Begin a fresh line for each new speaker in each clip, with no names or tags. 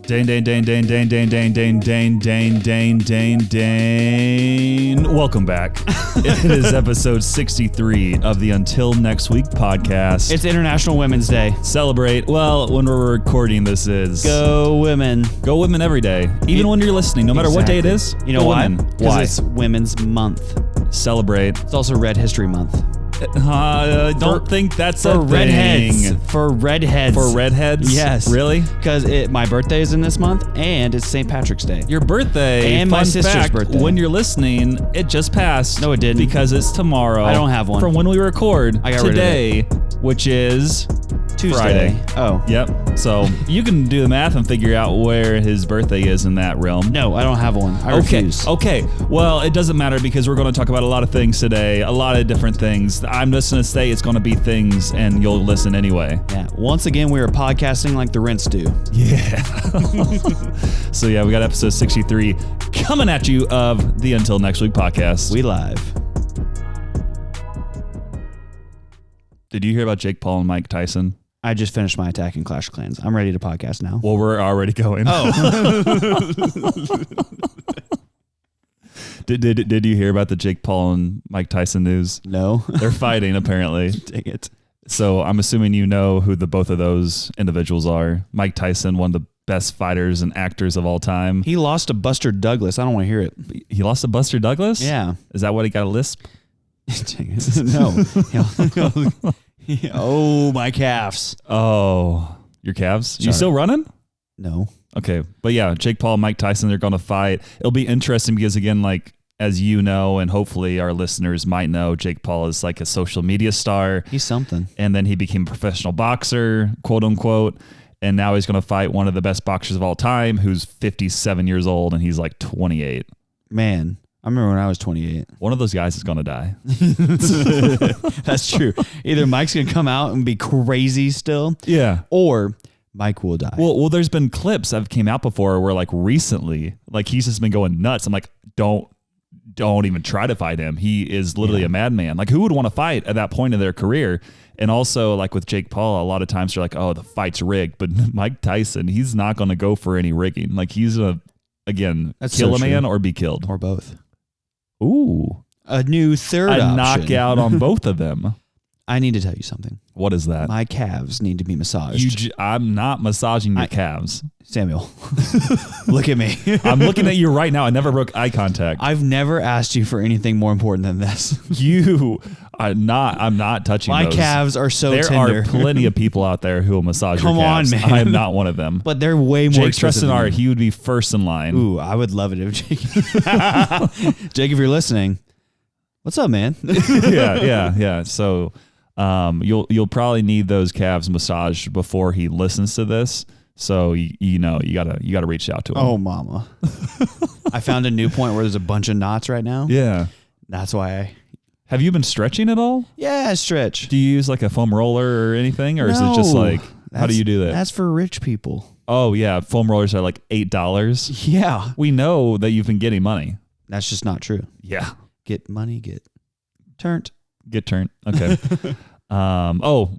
Dane. Welcome back. It is episode 63 of the Until Next Week podcast.
It's International Women's Day.
Celebrate. Well, when we're recording, this is...
Go women.
Go women every day. Even when you're listening, no matter what day it is.
You know why?
Why?
It's Women's Month.
Celebrate.
It's also Red History Month.
I don't think that's a
redheads.
thing.
For redheads.
For redheads?
Yes.
Really?
Because my birthday is in this month, and it's St. Patrick's Day.
Your birthday.
And my sister's
fact,
birthday.
When you're listening, it just passed.
No, it didn't.
Because it's tomorrow.
I don't have one.
From when we record
I got
today, which is
Tuesday.
Friday.
Oh.
Yep. So you can do the math and figure out where his birthday is in that realm.
No, I don't have one. I refuse.
Okay. Well, it doesn't matter because we're going to talk about a lot of things today, a lot of different things. I'm just going to say it's going to be things and you'll listen anyway.
Yeah. Once again, we are podcasting like the Rents do.
Yeah. So yeah, we got episode 63 coming at you of the Until Next Week podcast.
We live.
Did you hear about Jake Paul and Mike Tyson?
I just finished my Attack and Clash of Clans. I'm ready to podcast now.
Well, we're already going.
Oh.
Did you hear about the Jake Paul and Mike Tyson news?
No.
They're fighting, apparently.
Dang it.
So I'm assuming you know who both of those individuals are. Mike Tyson, one of the best fighters and actors of all time.
He lost to Buster Douglas. I don't want to hear it.
He lost to Buster Douglas?
Yeah.
Is that what he got a lisp?
Dang it. No. Oh, my calves.
Oh, your calves?
Sorry.
You still running?
No.
Okay. But yeah, Jake Paul, Mike Tyson, they're going to fight. It'll be interesting because, again, like, as you know, and hopefully our listeners might know, Jake Paul is like a social media star.
He's something.
And then he became a professional boxer, quote unquote. And now he's going to fight one of the best boxers of all time, who's 57 years old, and he's like 28.
Man, I remember when I was 28.
One of those guys is going to die.
That's true. Either Mike's going to come out and be crazy still.
Yeah.
Or Mike will die.
Well, there's been clips that have came out before where like recently, like he's just been going nuts. I'm like, don't even try to fight him. He is literally a madman. Like, who would want to fight at that point in their career? And also, like with Jake Paul, a lot of times they're like, oh, the fight's rigged. But Mike Tyson, he's not going to go for any rigging. Like, he's going to, again, kill a man or be killed.
Or both.
Ooh.
A new third option.
Knockout on both of them.
I need to tell you something.
What is that?
My calves need to be massaged.
I'm not massaging your calves.
Samuel, look at me.
I'm looking at you right now. I never broke eye contact.
I've never asked you for anything more important than this.
I'm not touching
my
those.
Calves are so
there
tender.
There are plenty of people out there who will massage
Come
your calves.
on, man.
I am not one of them.
But they're way more
Jake
expensive.
Treston, he would be first in line.
Ooh, I would love it if Jake. Jake, if you're listening, what's up, man?
Yeah. So you'll probably need those calves massaged before he listens to this. So you gotta reach out to him.
Oh, mama. I found a new point where there's a bunch of knots right now.
Yeah.
That's why
Have you been stretching at all?
Yeah, I stretch.
Do you use like a foam roller or anything? Or
No,
is it just like, how do you do that?
That's for rich people.
Oh yeah. Foam rollers are like $8.
Yeah.
We know that you've been getting money.
That's just not true.
Yeah.
Get money, get turned.
Get turned. Okay.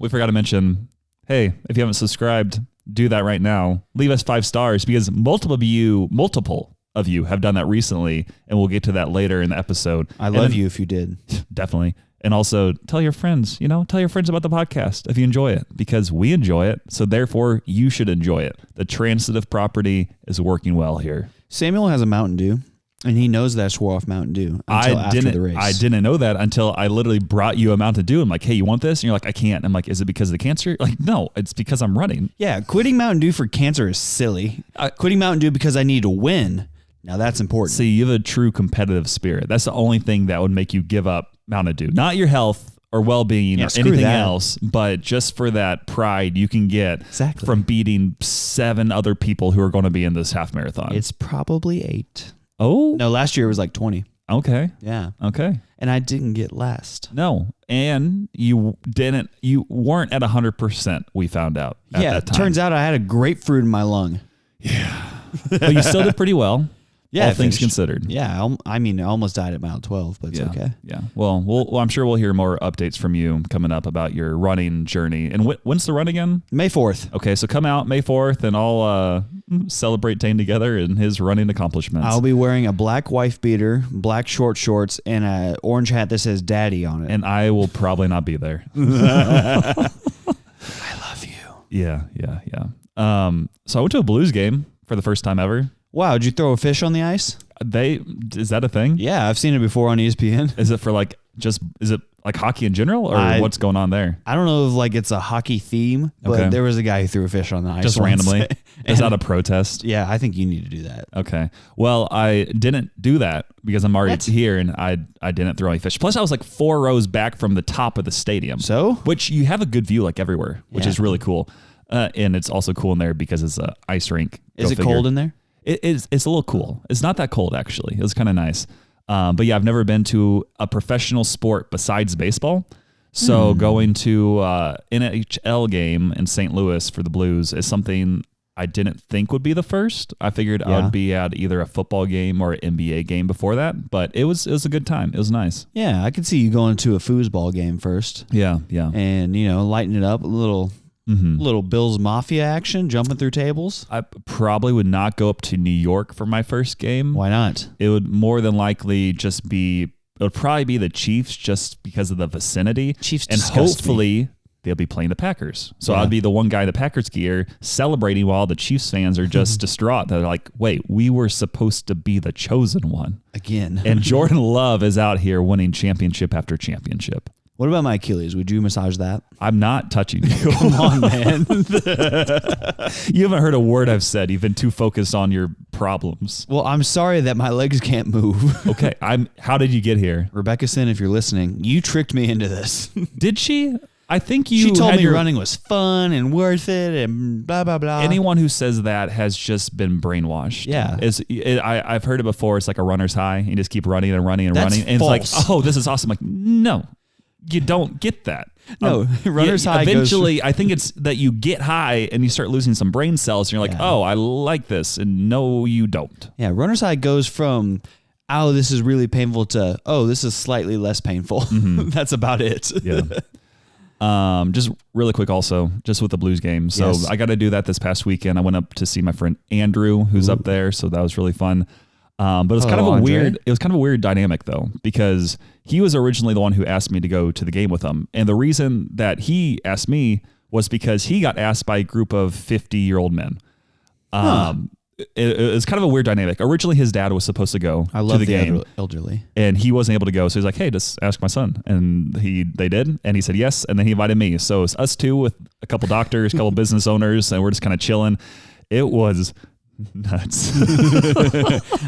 We forgot to mention, hey, if you haven't subscribed, do that right now. Leave us 5 stars because multiple of you have done that recently, and we'll get to that later in the episode.
I love you if you did.
Definitely. And also tell your friends, tell your friends about the podcast if you enjoy it, because we enjoy it. So therefore you should enjoy it. The transitive property is working well here.
Samuel has a Mountain Dew. And he knows that I swore off Mountain Dew until after the race.
I didn't know that until I literally brought you a Mountain Dew. I'm like, hey, you want this? And you're like, I can't. I'm like, is it because of the cancer? You're like, no, it's because I'm running.
Yeah, quitting Mountain Dew for cancer is silly. Quitting Mountain Dew because I need to win. Now that's important.
See, you have a true competitive spirit. That's the only thing that would make you give up Mountain Dew. Not your health or well-being or anything else, but just for that pride you can get from beating 7 other people who are going to be in this half marathon.
It's probably 8.
Oh?
No, last year it was like 20.
Okay.
Yeah.
Okay.
And I didn't get last.
No. And you weren't at 100%, we found out at that time.
Turns out I had a grapefruit in my lung.
Yeah. But you still did pretty well.
Yeah.
All things considered.
Yeah. I almost died at mile 12, but it's okay.
Yeah. Well, I'm sure we'll hear more updates from you coming up about your running journey. And when's the run again?
May 4th.
Okay. So come out May 4th and celebrate Dane together and his running accomplishments.
I'll be wearing a black wife beater, black short shorts, and an orange hat that says Daddy on it.
And I will probably not be there.
I love you.
Yeah. So I went to a Blues game for the first time ever.
Wow, did you throw a fish on the ice?
Is that a thing?
Yeah, I've seen it before on ESPN.
Is it for is it like hockey in general, or what's going on there?
I don't know if it's a hockey theme, but there was a guy who threw a fish on the ice
just randomly. Is that a protest?
Yeah, I think you need to do that.
Okay. Well, I didn't do that because I'm already here, and I didn't throw any fish. Plus, I was like 4 rows back from the top of the stadium.
So?
Which you have a good view like everywhere, which is really cool. And it's also cool in there because it's an ice rink.
Is it cold in there?
It's a little cool. It's not that cold, actually. It was kind of nice. But yeah, I've never been to a professional sport besides baseball. So going to NHL game in St. Louis for the Blues is something I didn't think would be the first. I figured I would be at either a football game or an NBA game before that, but it was a good time. It was nice.
Yeah, I could see you going to a foosball game first.
Yeah.
And, lighten it up a little. Little Bills Mafia action, jumping through tables.
I probably would not go up to New York for my first game.
Why not?
It would more than likely just be, it would probably be the Chiefs just because of the vicinity.
Chiefs
and hopefully they'll be playing the Packers. So I'd be the one guy in the Packers gear celebrating while the Chiefs fans are just distraught. They're like, wait, we were supposed to be the chosen one.
Again.
And Jordan Love is out here winning championship after championship.
What about my Achilles? Would you massage that?
I'm not touching you.
Come on, man.
You haven't heard a word I've said. You've been too focused on your problems.
Well, I'm sorry that my legs can't move.
Okay. How did you get here?
Rebecca Sin, if you're listening, you tricked me into this.
Did she? I think she
told me running was fun and worth it and blah, blah, blah.
Anyone who says that has just been brainwashed.
Yeah.
I've heard it before. It's like a runner's high. You just keep running and running and
That's
running. And
false.
It's like, oh, this is awesome. Like, no. You don't get that.
No, runner's high.
Eventually, I think it's that you get high and you start losing some brain cells, and you're like, oh, I like this, and no, you don't.
Yeah, runner's high goes from, oh, this is really painful to, oh, this is slightly less painful. That's about it.
Yeah. Just really quick, also, just with the Blues game. So I got to do that this past weekend. I went up to see my friend Andrew, who's up there, so that was really fun. But it was kind of a weird dynamic though, because he was originally the one who asked me to go to the game with him. And the reason that he asked me was because he got asked by a group of 50-year-old men. It was kind of a weird dynamic. Originally his dad was supposed to go to the game,
elderly,
and he wasn't able to go. So he's like, hey, just ask my son. And they did. And he said yes. And then he invited me. So it's us two with a couple doctors, a couple business owners, and we're just kind of chilling. It was nuts.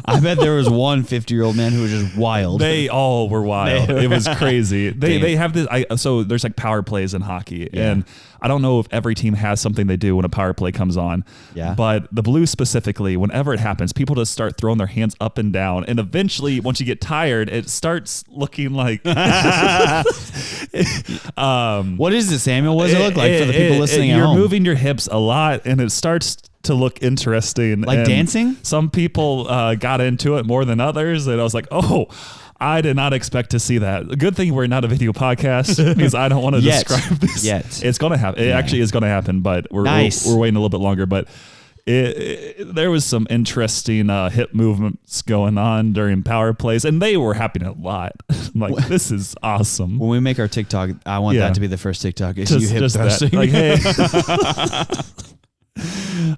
I bet there was one 50-year-old man who was just wild.
They all were wild. It was crazy. They have this. So there's like power plays in hockey, and I don't know if every team has something they do when a power play comes on.
Yeah.
But the Blues specifically, whenever it happens, people just start throwing their hands up and down, and eventually, once you get tired, it starts looking like.
What is it, Samuel? What does it look like for the people listening at home?
You're moving your hips a lot, and it starts to look interesting.
Like dancing?
Some people got into it more than others, and I was like, oh, I did not expect to see that. Good thing we're not a video podcast because I don't want to describe this. It's going to happen. It actually is going to happen, but we're waiting a little bit longer. But there was some interesting hip movements going on during power plays, and they were happening a lot. I'm like, this is awesome.
When we make our TikTok, I want that to be the first TikTok. Is you hip thrusting.
Like, hey.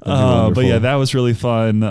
But yeah, that was really fun.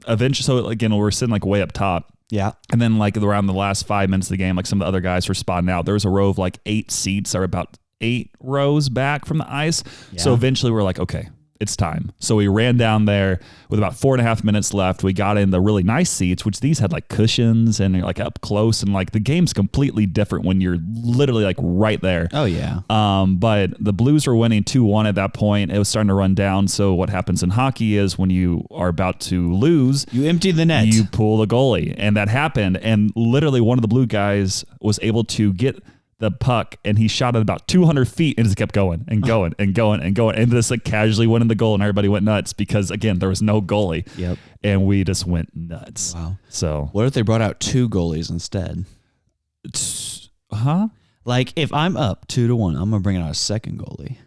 Eventually, so again, we're sitting like way up top.
Yeah.
And then like around the last 5 minutes of the game, like some of the other guys were spotting out. There was a row of like 8 seats that are about 8 rows back from the ice. Yeah. So eventually we're like, okay, it's time. So we ran down there with about 4.5 minutes left. We got in the really nice seats, which these had like cushions and like up close, and like the game's completely different when you're literally like right there.
Oh yeah.
But the Blues were winning 2-1 at that point. It was starting to run down. So what happens in hockey is when you are about to lose,
you empty the net,
you pull the goalie, and that happened. And literally one of the Blue guys was able to get the puck, and he shot it about 200 feet and just kept going and going and going and going, and just like casually went in the goal, and everybody went nuts because again, there was no goalie.
Yep.
And we just went nuts.
Wow.
So
what if they brought out 2 goalies instead?
Huh?
Like if I'm up 2-1, I'm gonna bring out a second goalie.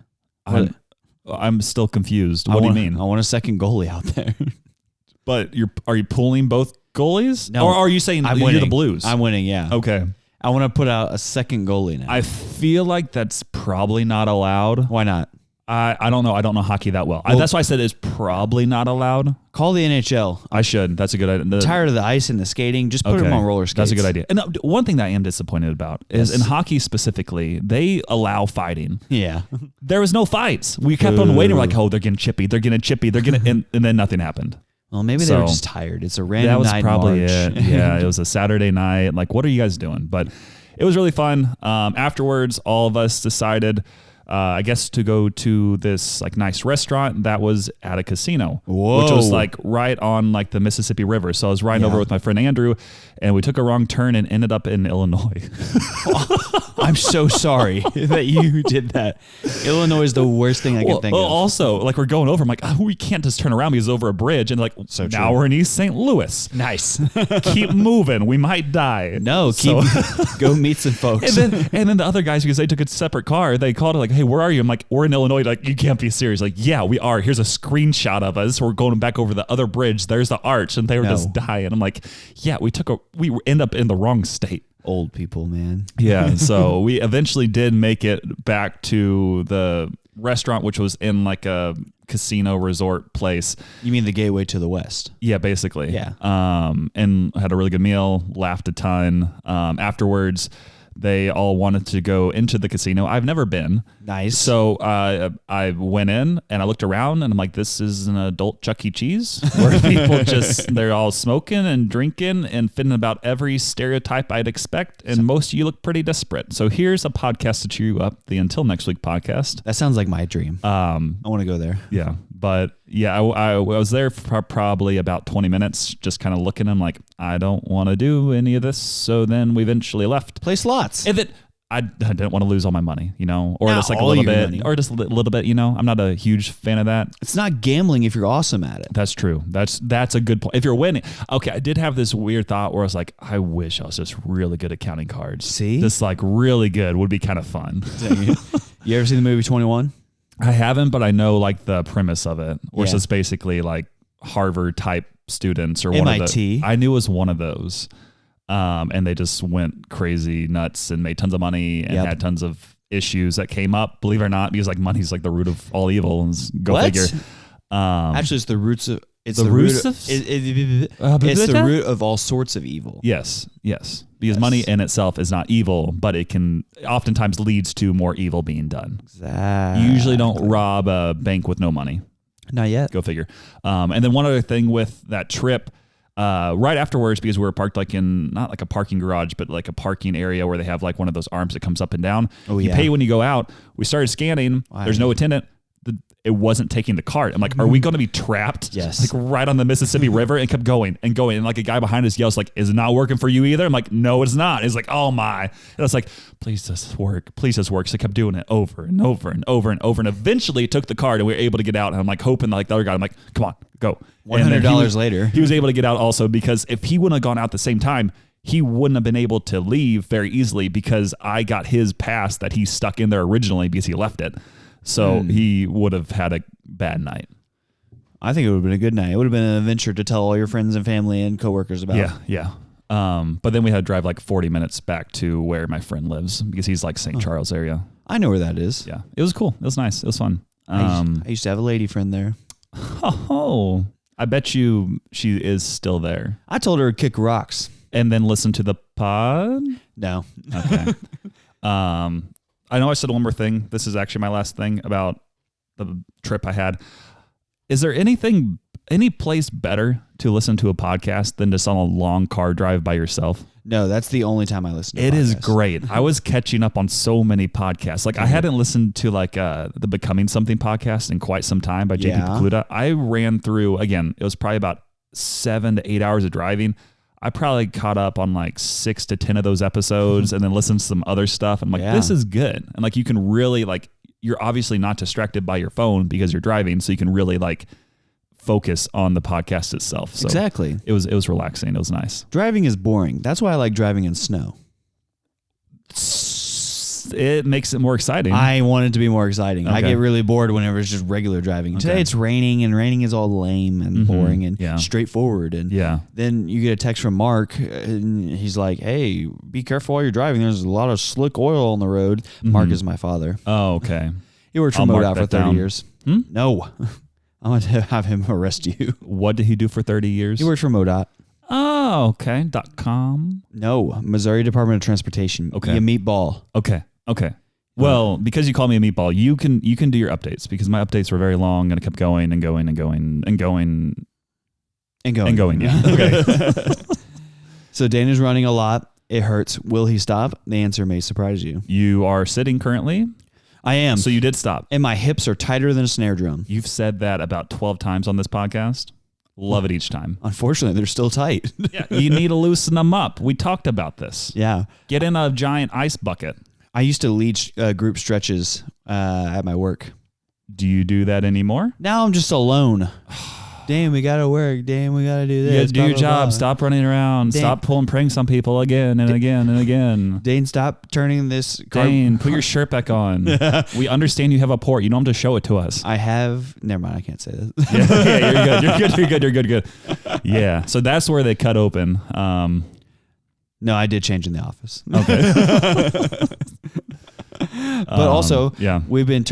I'm still confused. What do you mean?
I want a second goalie out there.
But are you pulling both goalies?
No.
Or are you saying you're the Blues?
I'm winning, yeah.
Okay.
I want to put out a second goalie now.
I feel like that's probably not allowed.
Why not?
I don't know. I don't know hockey that well. That's why I said it's probably not allowed.
Call the NHL.
I should. That's a good idea.
Tired of the ice and the skating. Just put them on roller skates.
That's a good idea. And one thing that I am disappointed about is in hockey specifically, they allow fighting.
Yeah.
There was no fights. We kept on waiting. We're like, oh, they're getting chippy. They're getting chippy. They're getting, and then nothing happened.
Well, maybe they were just tired. It's a random night. That was probably it.
Yeah, it was a Saturday night. Like, what are you guys doing? But it was really fun. Afterwards, all of us decided, I guess, to go to this like nice restaurant that was at a casino, which was like right on like the Mississippi River. So I was riding over with my friend Andrew, and we took a wrong turn and ended up in Illinois.
I'm so sorry that you did that. Illinois is the worst thing I can think of.
Also, like we're going over, I'm like, oh, we can't just turn around because it's over a bridge. And like, so now we're in East St. Louis.
Nice.
Keep moving. We might die.
No, go meet some folks.
And then the other guys, because they took a separate car, they called it like, hey, where are you? I'm like, we're in Illinois. Like, you can't be serious. Like, yeah, we are. Here's a screenshot of us. We're going back over the other bridge. There's the arch. And they were just dying. I'm like, yeah, we end up in the wrong state.
Old people, man.
Yeah. So we eventually did make it back to the restaurant, which was in like a casino resort place.
You mean the gateway to the West?
Yeah, basically.
Yeah.
And had a really good meal, laughed a ton. Afterwards, they all wanted to go into the casino. I've never been.
Nice.
So I went in and I looked around and I'm like, this is an adult Chuck E. Cheese where people they're all smoking and drinking and fitting about every stereotype I'd expect. And most of you look pretty desperate. So here's a podcast to cheer you up. The Until Next Week podcast.
That sounds like my dream. I want to go there.
Yeah. But yeah, I was there for probably about 20 minutes, just kind of looking. I'm like, I don't want to do any of this. So then we eventually left.
Play slots.
And then I didn't want to lose all my money, or just like a little bit, money. Or just a little bit, I'm not a huge fan of that.
It's not gambling if you're awesome at it.
That's true. That's a good point. If you're winning. Okay. I did have this weird thought where I was like, I wish I was just really good at counting cards.
See?
Just like really good would be kind of fun.
You ever seen the movie 21?
I haven't, but I know like the premise of it, where it's basically like Harvard type students or
MIT.
One of the, I knew it was one of those. And they just went crazy nuts and made tons of money and had tons of issues that came up, believe it or not, because like money's like the root of all evil. And go figure.
Actually, it's the roots of it's the root of all sorts of evil.
Yes. Because money in itself is not evil, but it can oftentimes leads to more evil being done.
Exactly.
You usually don't rob a bank with no money.
Not yet.
Go figure. And then one other thing with that trip, right afterwards, because we were parked like in not like a parking garage, but like a parking area where they have like one of those arms that comes up and down.
Oh,
you pay when you go out. We started scanning. There's no attendant. It wasn't taking the cart. I'm like, are we going to be trapped?
Yes.
Like right on the Mississippi River, and kept going and going. And like a guy behind us yells like, is it not working for you either? I'm like, no, it's not. He's like, oh my. And I was like, please just work. Please just work. So I kept doing it over and over and over and over. And eventually it took the cart and we were able to get out. And I'm like hoping like the other guy, I'm like, come on, go.
$100 later.
He was able to get out also because if he wouldn't have gone out at the same time, he wouldn't have been able to leave very easily because I got his pass that he stuck in there originally because he left it. So he would have had a bad night.
I think it would have been a good night. It would have been an adventure to tell all your friends and family and coworkers about.
Yeah. But then we had to drive like 40 minutes back to where my friend lives because he's like St. Charles area.
I know where that is.
Yeah. It was cool. It was nice. It was fun.
I used to have a lady friend there.
Oh, I bet you she is still there.
I told her to kick rocks.
And then listen to the pod?
No.
Okay. I know I said one more thing. This is actually my last thing about the trip I had. Is there any place better to listen to a podcast than just on a long car drive by yourself?
No, that's the only time I listen to podcasts.
It is great. I was catching up on so many podcasts. Like I hadn't listened to like the Becoming Something podcast in quite some time by JP Pekluda. I ran through, again, it was probably about 7 to 8 hours of driving. I probably caught up on like 6 to 10 of those episodes and then listened to some other stuff. I'm like, this is good. And like, you can really like, you're obviously not distracted by your phone because you're driving. So you can really like focus on the podcast itself. So
exactly.
It was relaxing. It was nice.
Driving is boring. That's why I like driving in snow.
it makes it more exciting.
I want it to be more exciting. I
Okay.
get really bored whenever it's just regular driving. Today it's raining, and raining is all lame and boring and straightforward. And then you get a text from Mark, and he's like, "Hey, be careful while you're driving. There's a lot of slick oil on the road." Mark is my father.
Oh, okay.
He worked for MoDOT for 30 years. No, I'm going to have him arrest you.
What did he do for 30 years?
He worked for MoDOT.
Oh, okay. .com.
No, Missouri Department of Transportation.
Okay.
You meatball.
Okay. Well, because you call me a meatball, you can do your updates, because my updates were very long and I kept going and going and going and going and going and going. Yeah. Okay.
So Dane is running a lot. It hurts. Will he stop? The answer may surprise you.
You are sitting currently.
I am.
So you did stop.
And my hips are tighter than a snare drum.
You've said that about 12 times on this podcast. Love it each time.
Unfortunately, they're still tight.
Yeah, you need to loosen them up. We talked about this.
Yeah.
Get in a giant ice bucket.
I used to lead group stretches at my work.
Do you do that anymore?
Now I'm just alone. Damn, we got to work. Damn, we got to do this.
Yeah, do your job. Stop running around.
Dane.
Stop pulling pranks on people again and again and again.
Dane, stop turning this car.
Dane, put your shirt back on. We understand you have a port. You don't have to show it to us.
I have. Never mind. I can't say this.
Yeah, you're good. Yeah. So that's where they cut open.
No, I did change in the office.
Okay.
But also,
yeah,
we've been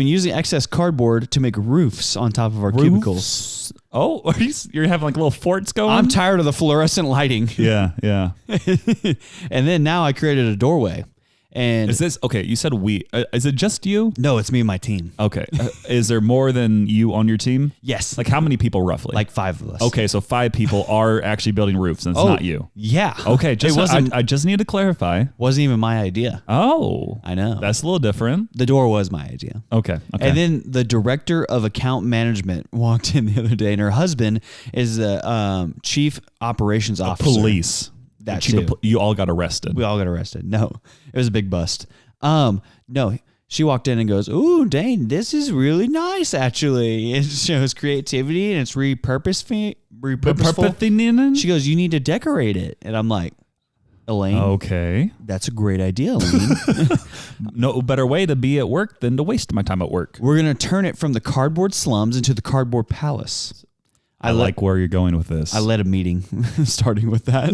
using excess cardboard to make roofs on top of our cubicles.
Oh, you're having like little forts going?
I'm tired of the fluorescent lighting.
Yeah.
And then now I created a doorway. And
is this okay? You said we. Is it just you?
No, it's me and my team.
Okay. Is there more than you on your team?
Yes.
Like how many people roughly?
Like 5 of us.
Okay, so 5 people are actually building roofs, and it's not you.
Yeah.
Okay.
I
just need to clarify.
Wasn't even my idea.
Oh,
I know.
That's a little different.
The door was my idea.
Okay.
And then the director of account management walked in the other day, and her husband is the chief operations officer.
Police.
That too.
You all got arrested.
We all got arrested. No, it was a big bust. No, she walked in and goes, "Ooh, Dane, this is really nice, actually. It shows creativity and it's repurposeful." She goes, "You need to decorate it." And I'm like, "Elaine,
okay,
that's a great idea, Elaine."
No better way to be at work than to waste my time at work.
We're going to turn it from the cardboard slums into the cardboard palace.
I like where you're going with this.
I led a meeting starting with that.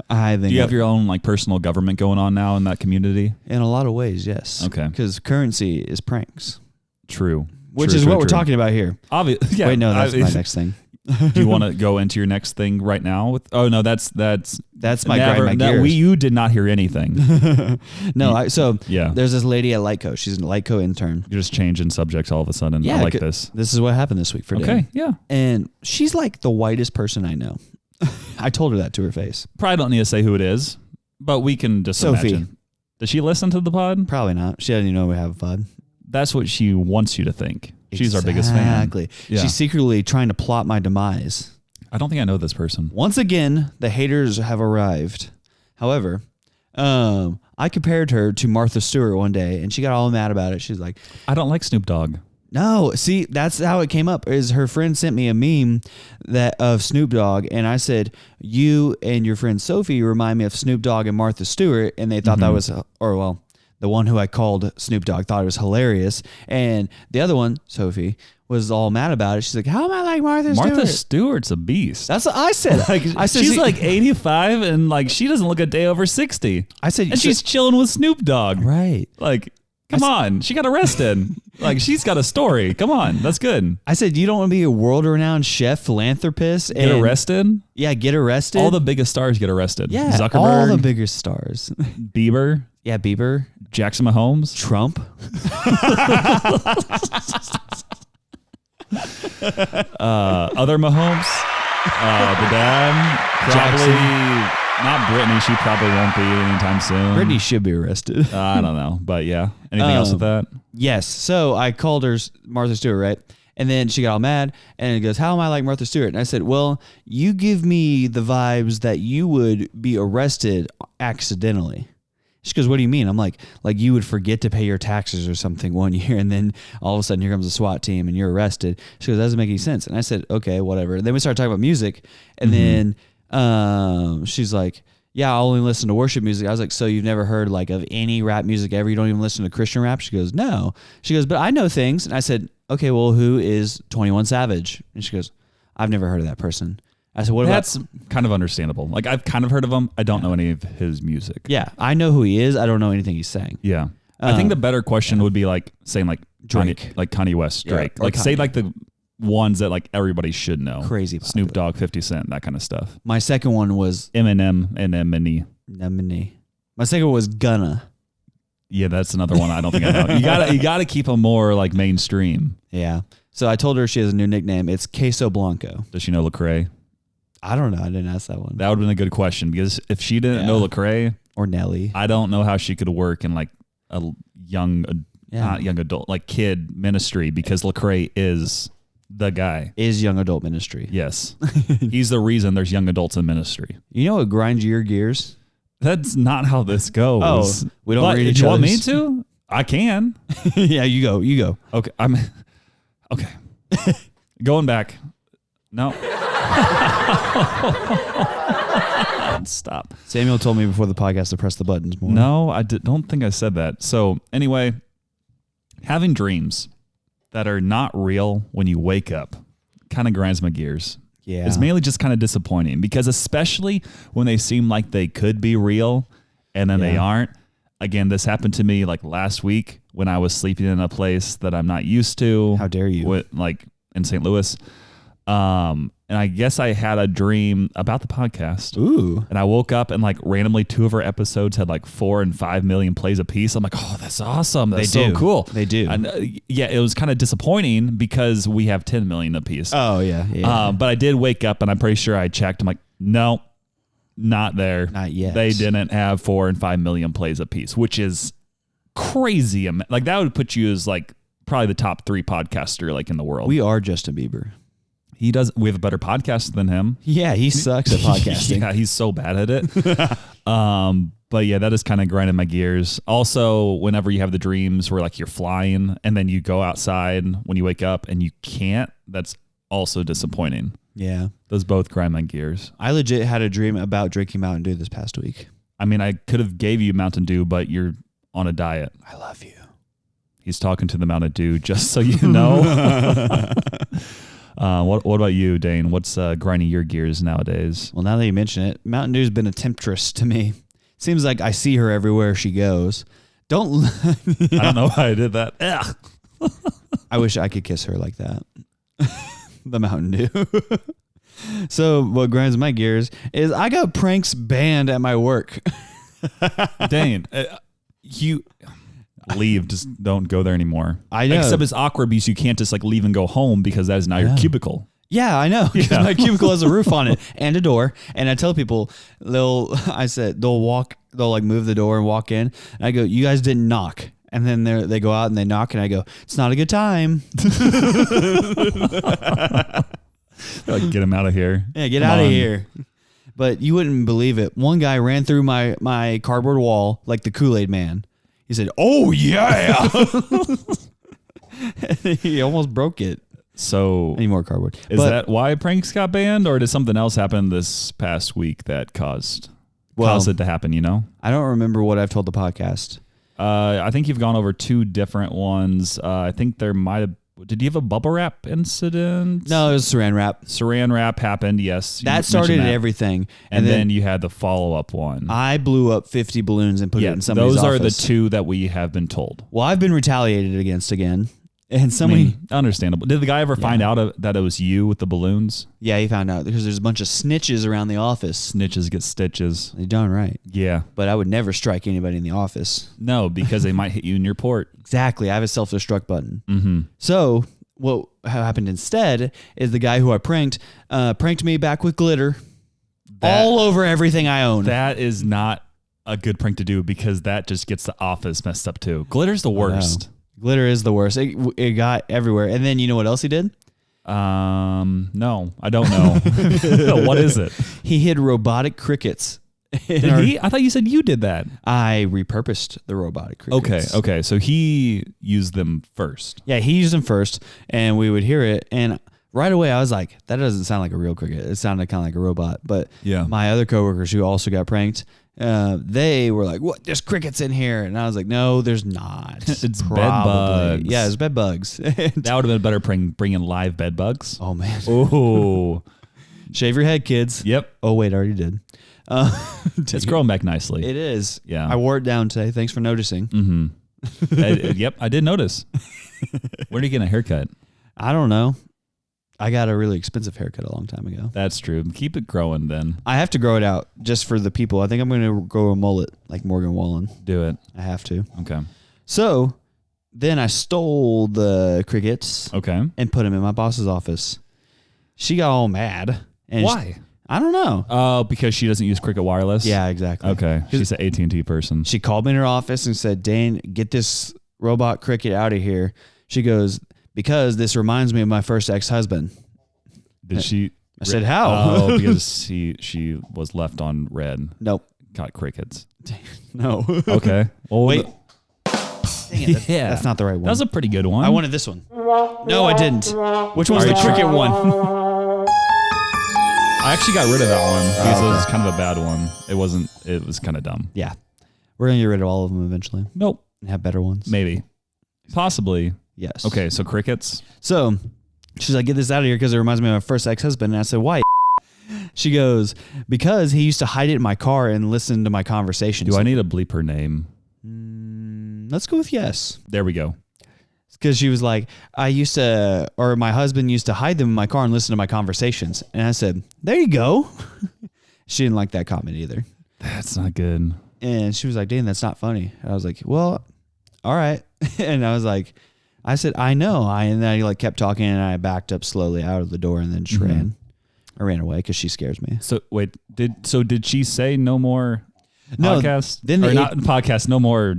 Do you have your own like personal government going on now in that community?
In a lot of ways, yes.
Okay.
Because currency is pranks.
True.
Which is what we're talking about here.
Yeah.
Wait, no, that's my next thing.
Do you want to go into your next thing right now?
Oh no, that's my grind my gears.
You did not hear anything.
There's this lady at Lightco. She's a Lightco intern.
You're just changing subjects all of a sudden. Yeah, I like this.
This is what happened this week for Dane.
Okay, yeah.
And she's like the whitest person I know. I told her that to her face.
Probably don't need to say who it is, but we can just
Sophie.
imagine. Does she listen to the pod?
Probably not. She doesn't even know we have a pod.
That's what she wants you to think. She's our biggest fan.
Exactly. Yeah. She's secretly trying to plot my demise.
I don't think I know this person.
Once again, the haters have arrived. However, I compared her to Martha Stewart one day, and she got all mad about it. She's like,
I don't like Snoop Dogg.
No, see, that's how it came up. Is her friend sent me a meme of Snoop Dogg, and I said, "You and your friend Sophie remind me of Snoop Dogg and Martha Stewart," and they thought that was, the one who I called Snoop Dogg thought it was hilarious, and the other one, Sophie, was all mad about it. She's like, "How am I like Martha Stewart?"
Martha Stewart's a beast.
That's what I said. I said
she's like 85 and like she doesn't look a day over 60.
I said,
and she's chilling with Snoop Dogg.
Right.
Like, come on. She got arrested. Like, she's got a story. Come on. That's good.
I said, you don't want to be a world-renowned chef, philanthropist.
Get arrested?
Yeah, get arrested.
All the biggest stars get arrested.
Yeah,
Zuckerberg.
all the biggest stars.
Bieber.
Yeah, Bieber.
Jackson Mahomes.
Trump.
Other Mahomes. The dad. Probably not Britney. She probably won't be anytime soon.
Britney should be arrested.
I don't know. But yeah. Anything else with that?
Yes. So I called her Martha Stewart, right? And then she got all mad and it goes, "How am I like Martha Stewart?" And I said, "Well, you give me the vibes that you would be arrested accidentally." She goes, "What do you mean?" I'm like you would forget to pay your taxes or something one year, and then all of a sudden here comes a SWAT team and you're arrested. She goes, "That doesn't make any sense." And I said, "Okay, whatever." And then we started talking about music, and then she's like, yeah, I only listen to worship music. I was like, so you've never heard like of any rap music ever? You don't even listen to Christian rap? She goes, no. She goes, but I know things. And I said, okay, well, who is 21 Savage? And she goes, I've never heard of that person. I said, what
That's
about...
kind of understandable. Like, I've kind of heard of him. I don't know any of his music.
Yeah, I know who he is. I don't know anything he's saying.
Yeah. I think the better question would be like saying like
Drake.
Kanye West, Drake.
Yeah,
like
Kanye.
say like the ones that like everybody should know.
Crazy popular.
Snoop Dogg, 50 Cent, that kind of stuff.
My second one was...
Eminem and Eminem.
My second one was Gunna.
Yeah, that's another one I don't think I know. You gotta keep them more like mainstream.
Yeah. So I told her she has a new nickname. It's Queso Blanco.
Does she know Lecrae?
I don't know. I didn't ask that one.
That would have been a good question because if she didn't know Lecrae
Or Nelly.
I don't know how she could work in like a not young adult, like kid ministry because Lecrae is the guy.
Is young adult ministry.
Yes. He's the reason there's young adults in ministry.
You know what grinds your gears?
That's not how this goes.
Oh, we don't read each
other's. Do you want me
other's.
to? I can.
Yeah, you go.
Okay. Okay. Going back. No. Stop.
Samuel told me before the podcast to press the buttons more.
No, don't think I said that. So anyway, having dreams that are not real when you wake up kind of grinds my gears.
Yeah.
It's mainly just kind of disappointing because especially when they seem like they could be real and then they aren't. Again, this happened to me like last week when I was sleeping in a place that I'm not used to.
How dare you?
Like in St. Louis. And I guess I had a dream about the podcast.
Ooh.
And I woke up and like randomly 2 of our episodes had like 4 and 5 million plays a piece. I'm like, oh, that's awesome. That's so cool.
They do.
And yeah, it was kind of disappointing because we have 10 million a piece.
Oh, yeah.
But I did wake up and I'm pretty sure I checked. I'm like, no, not there.
Not yet.
They didn't have 4 and 5 million plays a piece, which is crazy. Like that would put you as like probably the top 3 podcaster like in the world.
We are Justin Bieber.
We have a better podcast than him.
Yeah, he sucks at podcasting.
Yeah, he's so bad at it. But yeah, that is kind of grinding my gears. Also, whenever you have the dreams where like you're flying and then you go outside when you wake up and you can't, that's also disappointing.
Yeah.
Those both grind my gears.
I legit had a dream about drinking Mountain Dew this past week.
I mean, I could have gave you Mountain Dew, but you're on a diet.
I love you.
He's talking to the Mountain Dew, just so you know. What about you, Dane? What's grinding your gears nowadays?
Well, now that you mention it, Mountain Dew's been a temptress to me. Seems like I see her everywhere she goes. I
don't know why I did that. Ugh.
I wish I could kiss her like that. The Mountain Dew. So what grinds my gears is I got pranks banned at my work.
Dane, you... leave, just don't go there anymore.
I know.
Except it's awkward because you can't just like leave and go home because that is now your cubicle.
Yeah, I know. Because my cubicle has a roof on it and a door. And I tell people they'll like move the door and walk in. And I go, you guys didn't knock. And then they go out and they knock and I go, it's not a good time.
Like, get him out of here.
Yeah, get out of here. But you wouldn't believe it. One guy ran through my cardboard wall like the Kool-Aid man. He said, oh, yeah. He almost broke it.
So
any more cardboard.
Is that why pranks got banned, or did something else happen this past week that caused it to happen, you know?
I don't remember what I've told the podcast.
I think you've gone over 2 different ones. I think there might have... Did you have a bubble wrap incident?
No, it was saran wrap.
Saran wrap happened, yes.
That started everything.
And then you had the follow-up one.
I blew up 50 balloons and put it in somebody's
office. Those are the 2 that we have been told.
Well, I've been retaliated against again. And somebody...
understandable. Did the guy ever find out that it was you with the balloons?
Yeah, he found out because there's a bunch of snitches around the office.
Snitches get stitches.
You're darn right.
Yeah.
But I would never strike anybody in the office.
No, because they might hit you in your port.
Exactly. I have a self-destruct button.
Mm-hmm.
So... what happened instead is the guy who I pranked me back with glitter all over everything I own.
That is not a good prank to do because that just gets the office messed up too. Glitter's the worst.
Glitter is the worst. It got everywhere. And then you know what else he did?
No, I don't know. What is it?
He hid robotic crickets.
I thought you said you did that.
I repurposed the robotic crickets.
Okay. So he used them first.
Yeah, he used them first, and we would hear it. And right away I was like, that doesn't sound like a real cricket. It sounded kind of like a robot. But my other coworkers who also got pranked, they were like, what? There's crickets in here. And I was like, no, there's not.
It's bed bugs.
Yeah, it's bed bugs.
That would have been better bringing live bed bugs.
Oh, man.
Oh.
Shave your head, kids.
Yep.
Oh, wait, I already did.
It's growing back nicely.
It is.
Yeah.
I wore it down today. Thanks for noticing.
Mm-hmm. Yep, I did notice. Where did you get a haircut?
I don't know. I got a really expensive haircut a long time ago.
That's true. Keep it growing then.
I have to grow it out just for the people. I think I'm going to grow a mullet like Morgan Wallen.
Do it.
I have to.
Okay.
So then I stole the crickets and put them in my boss's office. She got all mad. And
Why?
I don't know.
Oh, because she doesn't use Cricket Wireless?
Yeah, exactly.
Okay. She's an AT&T person.
She called me in her office and said, Dane, get this robot cricket out of here. She goes, because this reminds me of my first ex-husband.
Did she?
I said, how?
Oh, because she was left on red.
Nope.
Got crickets.
No.
Okay. Well,
wait. Dang it, that's not the right one.
That was a pretty good one.
I wanted this one. No, I didn't. Which one's the cricket one?
I actually got rid of that one because it was kind of a bad one. It was kind of dumb.
Yeah. We're going to get rid of all of them eventually.
Nope.
And have better ones.
Maybe. Possibly.
Yes.
Okay, so crickets.
So she's like, get this out of here because it reminds me of my first ex-husband. And I said, why? She goes, because he used to hide it in my car and listen to my conversations.
Do I need to bleep her name?
Let's go with yes.
There we go.
Because she was like, my husband used to hide them in my car and listen to my conversations. And I said, there you go. She didn't like that comment either.
That's not good.
And she was like, Dane, that's not funny. And I was like, well, all right. And I said, I know. And then I like kept talking and I backed up slowly out of the door and then just ran. I ran away because she scares me.
So wait, did she say no more podcasts?
Then
not podcasts, no more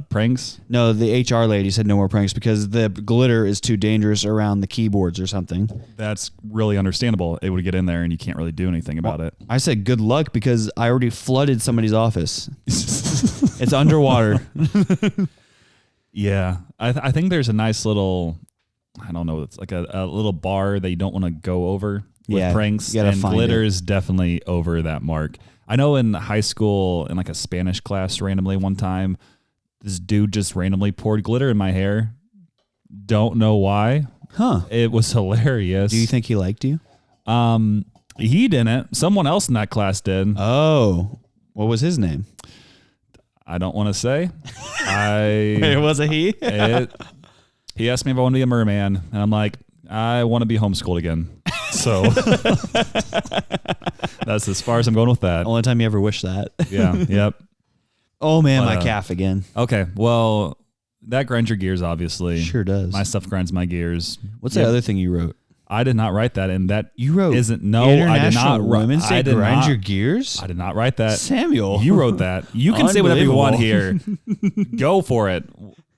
pranks?
No, the HR lady said no more pranks because the glitter is too dangerous around the keyboards or something.
That's really understandable. It would get in there and you can't really do anything about it.
I said good luck because I already flooded somebody's office. It's underwater.
Yeah. I think there's a nice little, I don't know, it's like a little bar that you don't want to go over with pranks. And glitter is definitely over that mark. I know in high school, in like a Spanish class randomly one time, this dude just randomly poured glitter in my hair. Don't know why.
Huh.
It was hilarious.
Do you think he liked you?
He didn't. Someone else in that class did.
Oh. What was his name?
I don't want to say.
Was it he?
He asked me if I want to be a merman, and I'm like, I want to be homeschooled again. So that's as far as I'm going with that.
Only time you ever wish that.
Yeah. Yep.
Oh man, my calf again.
Okay. Well, that grinds your gears, obviously.
Sure does.
My stuff grinds my gears.
What's the other thing you wrote?
I did not write that, and that
you wrote
isn't no.
International
I did not.
Women's Day grind your gears.
I did not write that.
Samuel,
you wrote that. You can say whatever you want here. Go for it.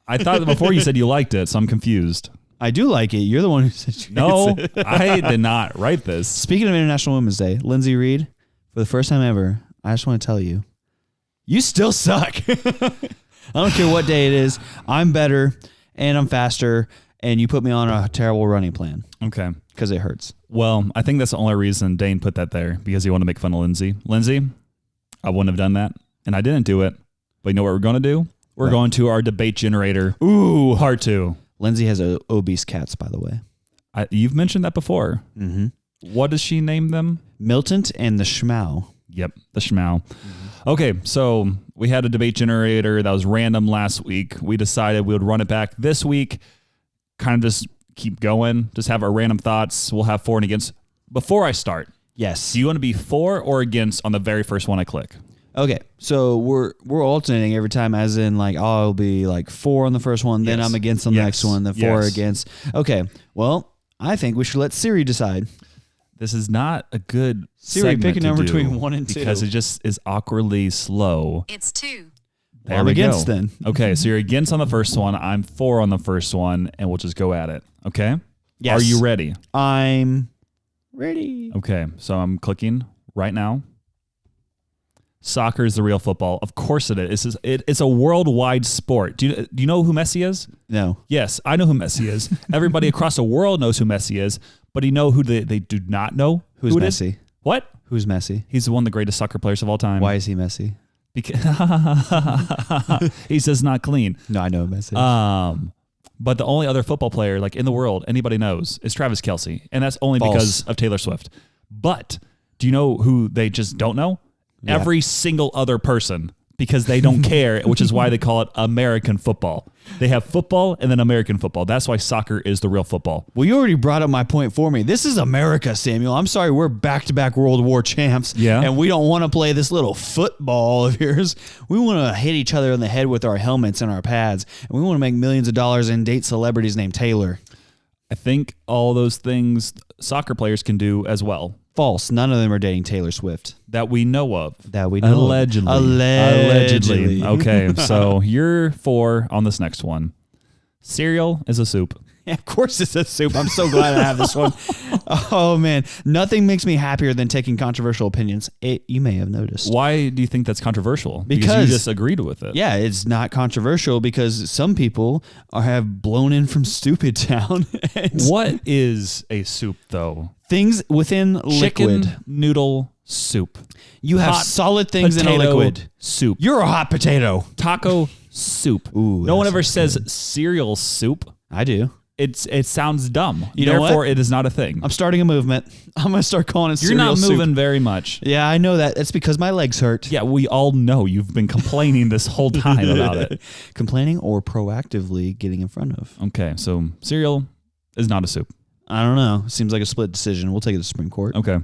I thought before you said you liked it, so I'm confused.
I do like it. You're the one who said you
no. I did not write this.
Speaking of International Women's Day, Lindsay Reed, for the first time ever, I just want to tell you, you still suck. I don't care what day it is. I'm better and I'm faster, and you put me on a terrible running plan.
Okay.
Because it hurts.
Well, I think that's the only reason Dane put that there, because he wanted to make fun of Lindsay. Lindsay, I wouldn't have done that, and I didn't do it. But you know what we're going to do? We're going to our debate generator. Ooh, part 2.
Lindsay has obese cats, by the way.
You've mentioned that before.
Mm-hmm.
What does she name them?
Milton and the Schmau.
Yep, the Schmau. Mm-hmm. Okay, so we had a debate generator that was random last week. We decided we would run it back this week, kind of just keep going, just have our random thoughts. We'll have for and against. Before I start,
yes.
Do you want to be for or against on the very first one I click?
Okay, so we're alternating every time, as in like I'll be like for on the first one, then I'm against on the next one, then for against. Okay, well, I think we should let Siri decide.
This is not a good
Siri, pick a number between 1 and 2.
Because it just is awkwardly slow.
It's 2.
There
I'm against then.
Okay, so you're against on the first one. I'm for on the first one, and we'll just go at it. Okay?
Yes.
Are you ready?
I'm ready.
Okay, so I'm clicking right now. Soccer is the real football. Of course it is. It's a worldwide sport. Do you know who Messi is?
No.
Yes, I know who Messi is. Everybody across the world knows who Messi is, but you know who they do not know?
Who's
who
Messi?
What?
Who's Messi?
He's one of the greatest soccer players of all time.
Why is he Messi?
Because he says not clean.
No, I know Messi.
But the only other football player like in the world anybody knows is Travis Kelce, and that's only
False.
because of Taylor Swift. But do you know who they just don't know?
Yeah.
Every single other person, because they don't care, which is why they call it American football. They have football and then American football. That's why soccer is the real football.
Well, you already brought up my point for me. This is America, Samuel. I'm sorry, we're back-to-back World War champs, and we don't want to play this little football of yours. We want to hit each other in the head with our helmets and our pads, and we want to make millions of dollars and date celebrities named Taylor.
I think all those things soccer players can do as well.
False. None of them are dating Taylor Swift.
That we know of.
Allegedly.
Allegedly. Okay, so you're 4 on this next one. Cereal is a soup.
Yeah, of course it's a soup. I'm so glad I have this one. Oh, man. Nothing makes me happier than taking controversial opinions. You may have noticed.
Why do you think that's controversial?
Because
you just agreed with it.
Yeah, it's not controversial because some people have blown in from Stupid Town.
What is a soup, though?
Things within
Chicken
liquid.
Noodle soup.
You have
Hot
solid things in a
potato
liquid.
Soup.
You're a hot potato.
Taco soup.
Ooh,
no one
that
ever
sounds
says cereal soup.
I do.
It sounds dumb.
You know
Therefore,
what?
it is not a thing.
I'm starting a movement. I'm going to start calling it
You're
cereal
not
soup.
moving very much.
Yeah, I know that. It's because my legs hurt.
Yeah, we all know you've been complaining this whole time about it.
Complaining or proactively getting in front of.
Okay, so cereal is not a soup.
I don't know. Seems like a split decision. We'll take it to Supreme Court.
Okay.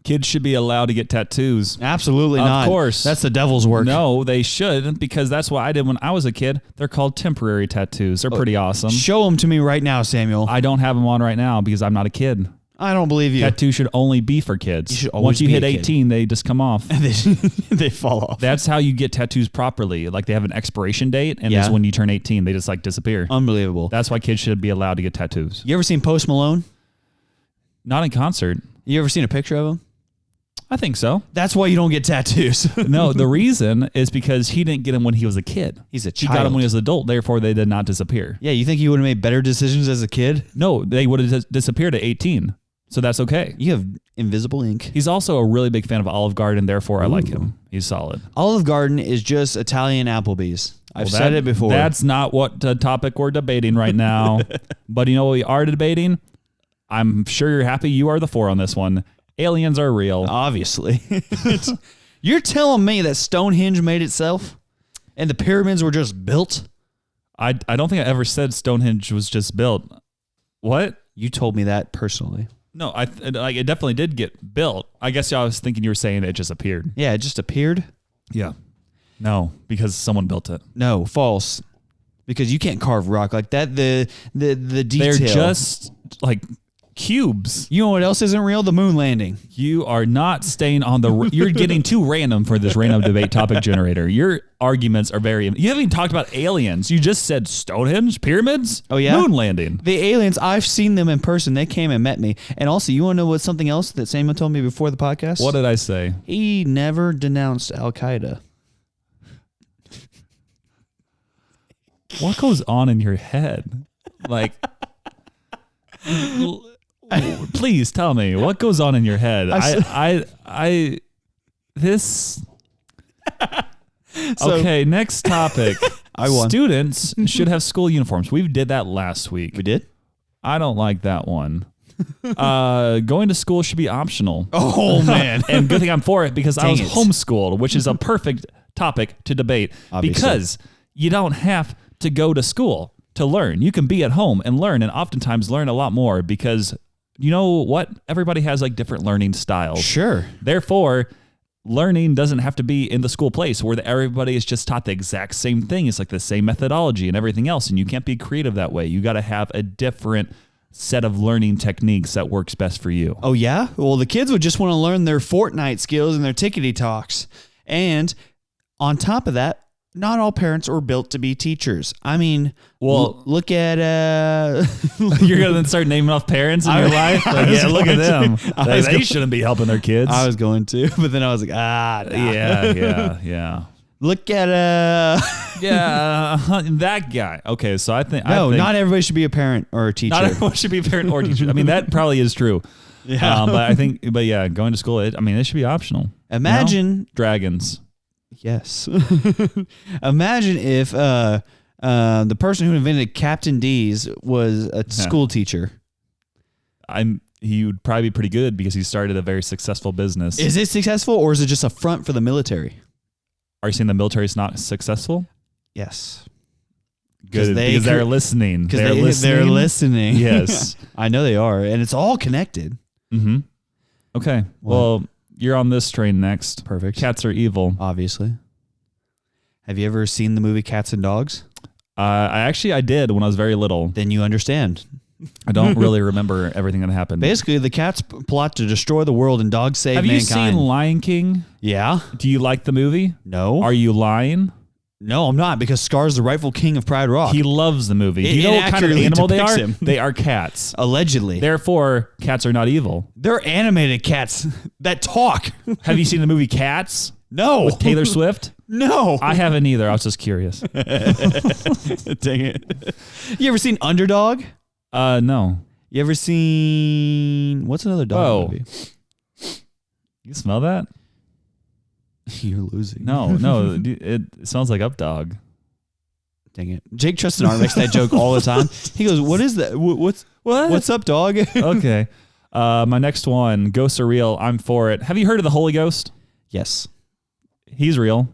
Kids should be allowed to get tattoos.
Absolutely not.
Of course.
That's the devil's work.
No, they should, because that's what I did when I was a kid. They're called temporary tattoos. They're pretty awesome.
Show them to me right now, Samuel.
I don't have them on right now because I'm not a kid.
I don't believe you.
Tattoos should only be for kids.
You should always
Once you
be
hit
a kid.
18, they just come off.
They fall off.
That's how you get tattoos properly. Like they have an expiration date, and it's when you turn 18, they just like disappear.
Unbelievable.
That's why kids should be allowed to get tattoos.
You ever seen Post Malone?
Not in concert.
You ever seen a picture of him?
I think so.
That's why you don't get tattoos.
No, the reason is because he didn't get them when he was a kid.
He's a
He
child.
got them when he was an adult. Therefore, they did not disappear.
Yeah, you think you would have made better decisions as a kid?
No, they would have disappeared at 18. So that's okay.
You have invisible ink.
He's also a really big fan of Olive Garden. Therefore, I like him. He's solid.
Olive Garden is just Italian Applebee's. I've said it before.
That's not what the topic we're debating right now. But you know what we are debating? I'm sure you're happy you are the 4 on this one. Aliens are real.
Obviously. You're telling me that Stonehenge made itself and the pyramids were just built?
I don't think I ever said Stonehenge was just built. What?
You told me that personally.
No, it definitely did get built. I guess I was thinking you were saying it just appeared.
Yeah, it just appeared?
Yeah. No, because someone built it.
No, false. Because you can't carve rock like that. The detail.
They're just like cubes.
You know what else isn't real? The moon landing.
You are not staying on the... You're getting too random for this random debate topic generator. Your arguments are very... You haven't even talked about aliens. You just said Stonehenge, pyramids,
oh yeah,
moon landing.
The aliens, I've seen them in person. They came and met me. And also, you want to know what something else that Samuel told me before the podcast?
What did I say?
He never denounced Al-Qaeda.
What goes on in your head? Like... Please tell me what goes on in your head. Okay, next topic.
I won.
Students should have school uniforms. We did that last week.
We did?
I don't like that one. Going to school should be optional.
Oh, man.
And good thing I'm for it because I was
Dang it.
homeschooled, which is a perfect topic to debate.
Obviously.
Because you don't have to go to school to learn. You can be at home and learn, and oftentimes learn a lot more because you know what? Everybody has like different learning styles.
Sure.
Therefore, learning doesn't have to be in the school place where everybody is just taught the exact same thing. It's like the same methodology and everything else. And you can't be creative that way. You got to have a different set of learning techniques that works best for you.
Oh, yeah? Well, the kids would just want to learn their Fortnite skills and their tickety talks. And on top of that, not all parents are built to be teachers. I mean,
Well-
look at
You're going to start naming off parents in your life? Like, yeah, look at them. They shouldn't be helping their kids.
I was going to, but then I was like, nah.
Yeah.
Look at
That guy. Okay, so I think
not everybody should be a parent or a teacher.
not everyone should be a parent or teacher. I mean, that probably is true.
Yeah.
But yeah, going to school, it should be optional.
Imagine
dragons.
Yes. Imagine if the person who invented Captain D's was a school teacher.
He would probably be pretty good because he started a very successful business.
Is it successful or is it just a front for the military?
Are you saying the military is not successful?
Yes.
Good, because they're listening.
They're listening.
Yes.
I know they are, and it's all connected.
Mm-hmm. Okay. Well, you're on this train next.
Perfect.
Cats are evil.
Obviously. Have you ever seen the movie Cats and Dogs?
I did when I was very little.
Then you understand.
I don't really remember everything that happened.
Basically, the cats plot to destroy the world and dogs save mankind.
Have you seen Lion King?
Yeah.
Do you like the movie?
No.
Are you lying?
No, I'm not, because Scar's the rightful king of Pride Rock.
He loves the movie. Do you know what kind of animal they are? They are cats.
Allegedly.
Therefore, cats are not evil.
They're animated cats that talk.
Have you seen the movie Cats?
No.
With Taylor Swift?
No.
I haven't either. I was just curious.
Dang it. You ever seen Underdog?
No.
You ever seen... What's another dog movie?
You smell that?
You're losing.
No. It sounds like Updog.
Dang it. Jake Trustenart makes that joke all the time. He goes, what is that? What's up, dog?
Okay. My next one, ghosts are real. I'm for it. Have you heard of the Holy Ghost?
Yes.
He's real.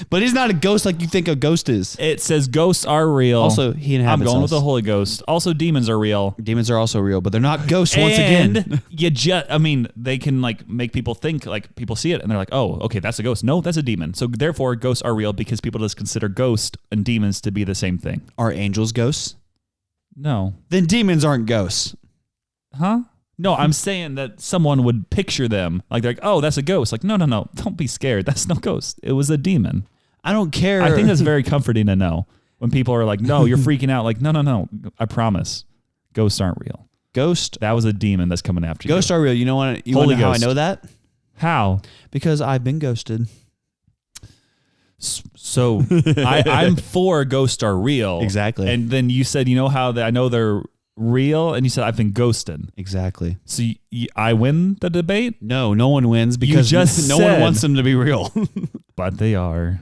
But he's not a ghost like you think a ghost is.
It says ghosts are real.
Also, he inhabits
I'm going
us.
with the Holy Ghost. Also, demons are real.
Demons are also real, but they're not ghosts once again.
They can make people think, people see it and they're like, oh, okay, that's a ghost. No, that's a demon. So therefore, ghosts are real because people just consider ghosts and demons to be the same thing.
Are angels ghosts?
No.
Then demons aren't ghosts.
Huh? No, I'm saying that someone would picture them they're like, oh, that's a ghost. Like, no, don't be scared. That's no ghost. It was a demon.
I don't care.
I think that's very comforting to know when people are like, no, you're freaking out. Like, no. I promise. Ghosts aren't real.
That was
a demon that's coming after you.
Ghosts are real. You know what? You want to know how I know that?
How?
Because I've been ghosted.
So I'm for ghosts are real.
Exactly.
And then you said, you know how I know they're real? And you said, I've been ghosted.
Exactly.
So I win the debate?
No one wins because no one wants them to be real.
But they are.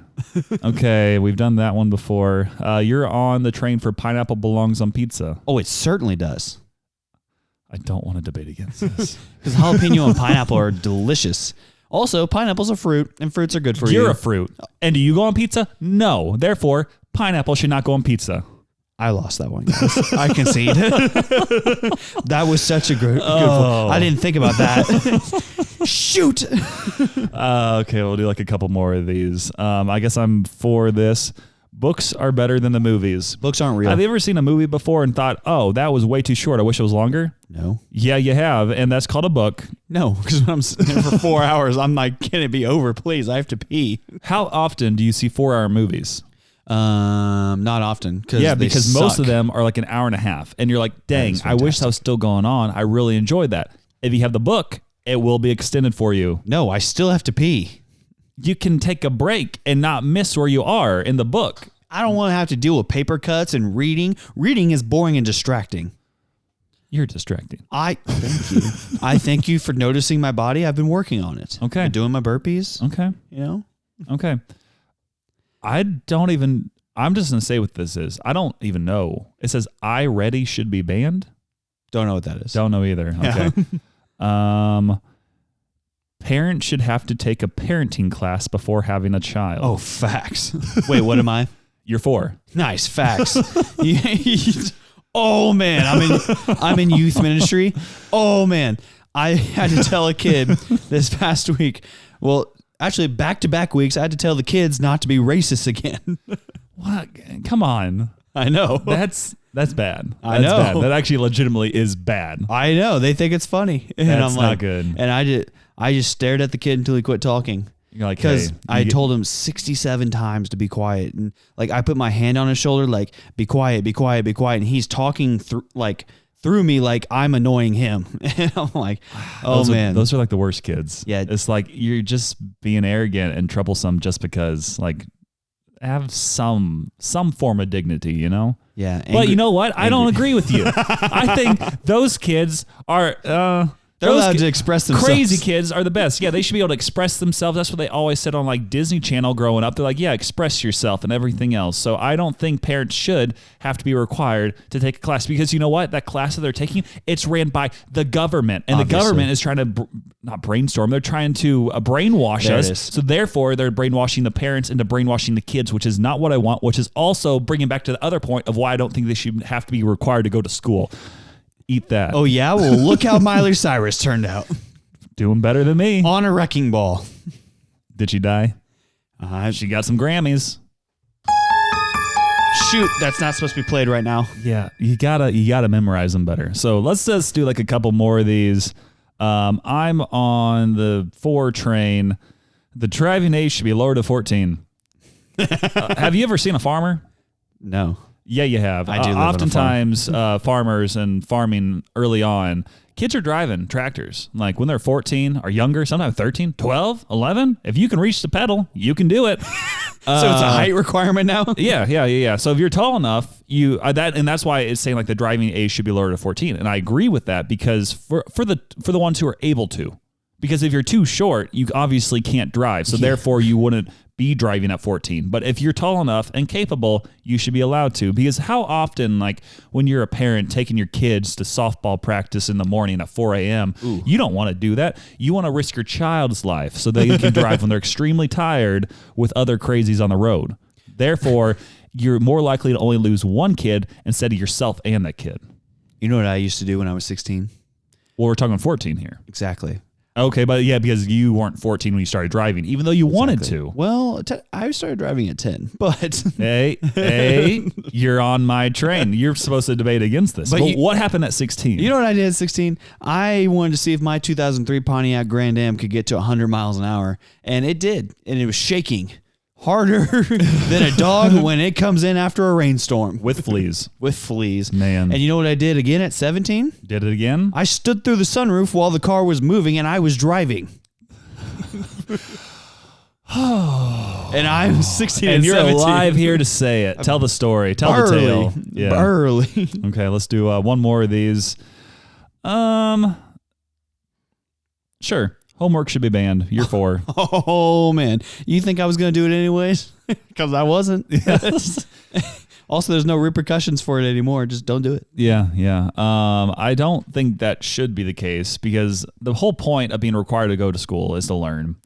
Okay, we've done that one before. You're on the train for pineapple belongs on pizza.
Oh, it certainly does.
I don't want to debate against this.
Because jalapeno and pineapple are delicious. Also, pineapple's a fruit, and fruits are good for you.
You're a fruit. And do you go on pizza? No. Therefore, pineapple should not go on pizza.
I lost that one, guys. I concede. That was such a good point. I didn't think about that. Shoot.
Okay, we'll do a couple more of these. I guess I'm for this. Books are better than the movies.
Books aren't real.
Have you ever seen a movie before and thought, oh, that was way too short. I wish it was longer?
No.
Yeah, you have. And that's called a book.
No, because when I'm sitting there for 4 hours, I'm like, can it be over, please? I have to pee.
How often do you see 4-hour movies?
Not often.
Because most of them are an hour and a half. And you're like, dang, I wish that was still going on. I really enjoyed that. If you have the book, it will be extended for you.
No, I still have to pee.
You can take a break and not miss where you are in the book.
I don't want to have to deal with paper cuts and reading. Reading is boring and distracting.
You're distracting.
Thank you. I thank you for noticing my body. I've been working on it.
Okay.
I'm doing my burpees.
Okay. Okay. I'm just going to say what this is. I don't even know. It says I ready should be banned.
Don't know what that is.
Don't know either. Okay. Parents should have to take a parenting class before having a child.
Oh, facts. Wait, what am I?
You're 4.
Nice, facts. Oh man, I'm in youth ministry. Oh man, I had to tell a kid this past week. Well, actually, back-to-back weeks, I had to tell the kids not to be racist again.
What? Come on.
I know.
That's bad.
I know.
Bad. That actually legitimately is bad.
I know. They think it's funny. And
That's
I'm
not good.
And I just stared at the kid until he quit talking.
You're like,
because
hey,
I told him 67 times to be quiet, and like I put my hand on his shoulder, like be quiet, be quiet, be quiet, and he's talking through me like I'm annoying him, and I'm like, oh man,
those are like the worst kids.
Yeah,
it's like you're just being arrogant and troublesome just because. Like, have some form of dignity, you know?
Yeah,
but you know what? I don't agree with you. I think those kids are.
They're allowed to express themselves.
Crazy kids are the best. Yeah, they should be able to express themselves. That's what they always said on like Disney Channel growing up. They're like, yeah, express yourself and everything else. So I don't think parents should have to be required to take a class because you know what? That class that they're taking, it's ran by the government. And
Obviously.
the government is trying to, not brainstorm, they're trying to brainwash us. So therefore, they're brainwashing the parents into brainwashing the kids, which is not what I want, which is also bringing back to the other point of why I don't think they should have to be required to go to school. Eat that.
Oh, yeah? Well, look how Miley Cyrus turned out.
Doing better than me.
On a wrecking ball.
Did she die? She got some Grammys.
Shoot, that's not supposed to be played right now.
Yeah, you gotta memorize them better. So let's just do like a couple more of these. I'm on the 4 train. The driving age should be lowered to 14. Have you ever seen a farmer?
No.
Yeah, you have.
I do live
oftentimes, farmers and farming early on, kids are driving tractors. Like when they're 14 or younger, sometimes 13, 12, 11. If you can reach the pedal, you can do it.
So it's a height requirement now?
Yeah. So if you're tall enough, and that's why it's saying like the driving age should be lowered to 14. And I agree with that because for the ones who are able to, because if you're too short, you obviously can't drive. So therefore you wouldn't be driving at 14. But if you're tall enough and capable, you should be allowed to. Because how often, like when you're a parent taking your kids to softball practice in the morning at 4 a.m., you don't want to do that. You want to risk your child's life so they can drive when they're extremely tired with other crazies on the road. Therefore, you're more likely to only lose one kid instead of yourself and that kid.
You know what I used to do when I was 16?
Well, we're talking 14 here.
Exactly.
Okay, but yeah, because you weren't 14 when you started driving, even though you wanted to.
Well, I started driving at 10, but...
Hey, you're on my train. You're supposed to debate against this. But what happened at 16?
You know what I did at 16? I wanted to see if my 2003 Pontiac Grand Am could get to 100 miles an hour, and it did, and it was shaking harder than a dog when it comes in after a rainstorm.
With fleas.
With fleas.
Man.
And you know what I did again at 17?
Did it again?
I stood through the sunroof while the car was moving and I was driving. And I'm 16 and
you're
17.
alive here to say it. Tell the story. Tell the tale. Yeah.
Burly.
Okay, let's do one more of these. Sure. Homework should be banned. You're 4.
Oh, man. You think I was going to do it anyways? Because I wasn't. Yes. Also, there's no repercussions for it anymore. Just don't do it.
Yeah. I don't think that should be the case because the whole point of being required to go to school is to learn.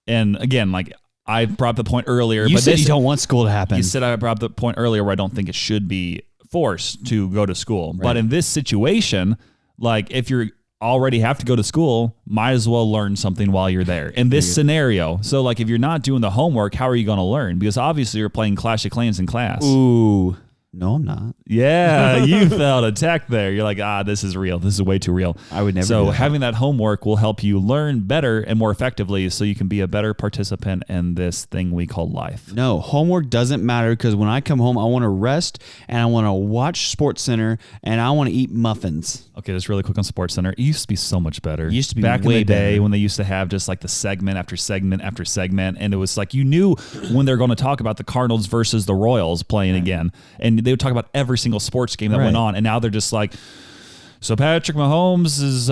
And again, like I brought the point earlier.
You said you don't want school to happen.
You said I brought the point earlier where I don't think it should be forced to go to school.
Right.
But in this situation, like if you're already have to go to school, might as well learn something while you're there in this scenario. So like if you're not doing the homework, how are you going to learn? Because obviously you're playing Clash of Clans in class.
Ooh. No, I'm not.
Yeah, you felt attacked there. You're like, this is real. This is way too real.
I would never.
So having that homework will help you learn better and more effectively so you can be a better participant in this thing we call life.
No, homework doesn't matter because when I come home, I want to rest and I want to watch SportsCenter and I want to eat muffins.
Okay, just really quick on SportsCenter. It used to be so much better.
It used to be
back
way
in the day
better.
when they used to have just like the segment after segment after segment, and it was like you knew when they're going to talk about the Cardinals versus the Royals playing again, and they would talk about every single sports game that went on, and now they're just like, so Patrick Mahomes is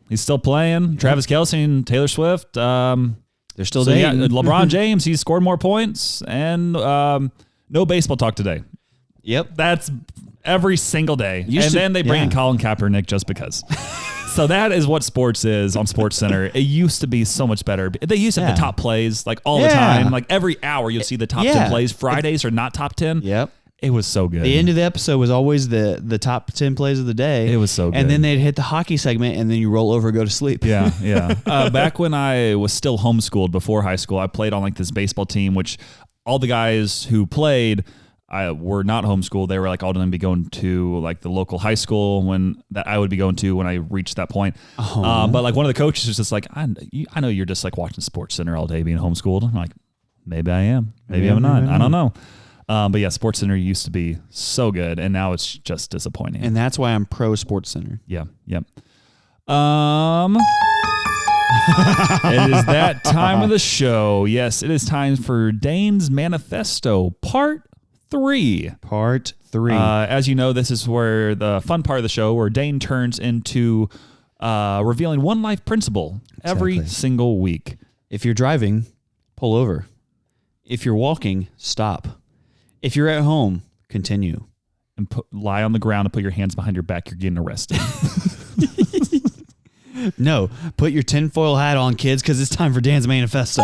he's still playing. Travis Kelce and Taylor Swift,
they're still dating.
Yeah, LeBron James, he scored more points, and no baseball talk today.
Yep,
that's every single day. Then they bring in Colin Kaepernick just because. So that is what sports is on SportsCenter. It used to be so much better. They used to have the top plays like all the time. Like every hour you'll see the top 10 plays. Fridays are not top 10.
Yep.
It was so good.
The end of the episode was always the top 10 plays of the day.
It was so good.
And then they'd hit the hockey segment and then you roll over and go to sleep.
Yeah. Back when I was still homeschooled before high school, I played on like this baseball team, which all the guys who played, were not homeschooled. They were like all going to be going to like the local high school that I would be going to when I reached that point. But like one of the coaches was just like, I know you're just like watching Sports Center all day being homeschooled. I'm like, maybe I am. Maybe I'm not. I don't know. But yeah, Sports Center used to be so good, and now it's just disappointing.
And that's why I'm pro Sports Center.
Yeah. Yep. It is that time of the show. Yes, it is time for Dane's Manifesto, Part 3.
Part 3.
As you know, this is where the fun part of the show where Dane turns into revealing one life principle every single week.
If you're driving, pull over. If you're walking, stop. If you're at home, continue.
And lie on the ground and put your hands behind your back. You're getting arrested.
No, put your tinfoil hat on, kids, because it's time for Dan's Manifesto.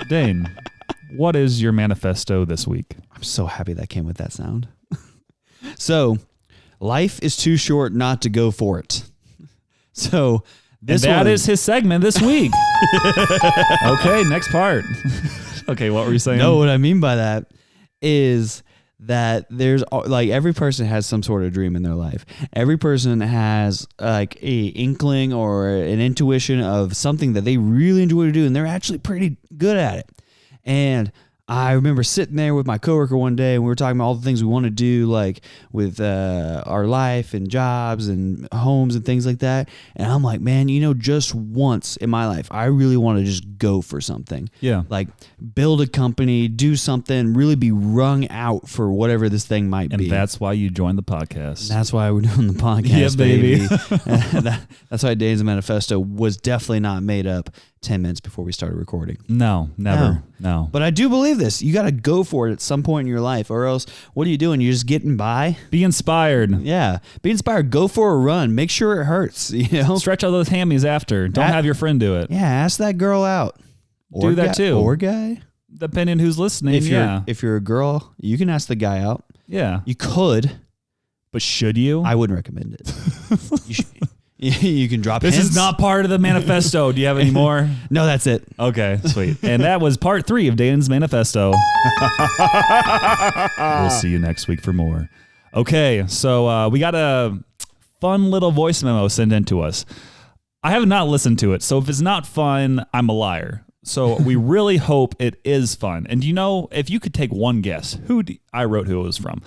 Dane, what is your manifesto this week?
I'm so happy that came with that sound. So, life is too short not to go for it. So,
that is his segment this week. Okay, next part. Okay, what were you saying?
No, what I mean by that is that there's like every person has some sort of dream in their life. Every person has like a inkling or an intuition of something that they really enjoy to do, and they're actually pretty good at it. And I remember sitting there with my coworker one day, and we were talking about all the things we want to do, like with our life and jobs and homes and things like that. And I'm like, man, just once in my life, I really want to just go for something.
Yeah.
Like build a company, do something, really be wrung out for whatever this thing might be.
And that's why you joined the podcast.
That's why we're doing the podcast, baby. That's why Dane's Manifesto was definitely not made up 10 minutes before we started recording.
No, never. No.
But I do believe this. You got to go for it at some point in your life, or else what are you doing? You're just getting by?
Be inspired.
Yeah. Be inspired. Go for a run. Make sure it hurts.
Stretch out those hammies after. Don't have your friend do it.
Yeah. Ask that girl out.
Do that too.
Or guy.
Depending who's listening.
If you're a girl, you can ask the guy out.
Yeah.
You could.
But should you?
I wouldn't recommend it. You can drop
This
hints.
is not part of the manifesto. Do you have any more?
No, that's it.
Okay, sweet. And that was part 3 of Dane's Manifesto. We'll see you next week for more. Okay, so we got a fun little voice memo sent in to us. I have not listened to it, so if it's not fun, I'm a liar. So we really hope it is fun. And if you could take one guess, I wrote who it was from.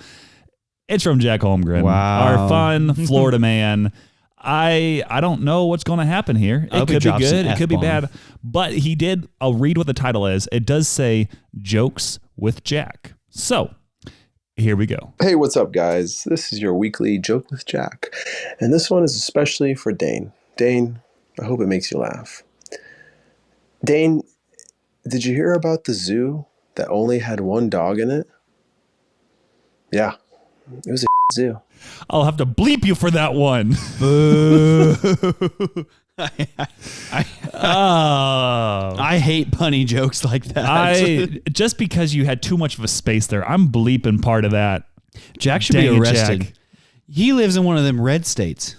It's from Jack Holmgren, our fun Florida man. I don't know what's going to happen here. It could be good. It could be bad. But I'll read what the title is. It does say Jokes with Jack. So here we go.
Hey, what's up, guys? This is your weekly Joke with Jack. And this one is especially for Dane. Dane, I hope it makes you laugh. Dane, did you hear about the zoo that only had one dog in it? Yeah, it was a zoo.
I'll have to bleep you for that one.
I hate punny jokes like that.
Just because you had too much of a space there, I'm bleeping part of that.
Jack should be arrested. Jack. He lives in one of them red states.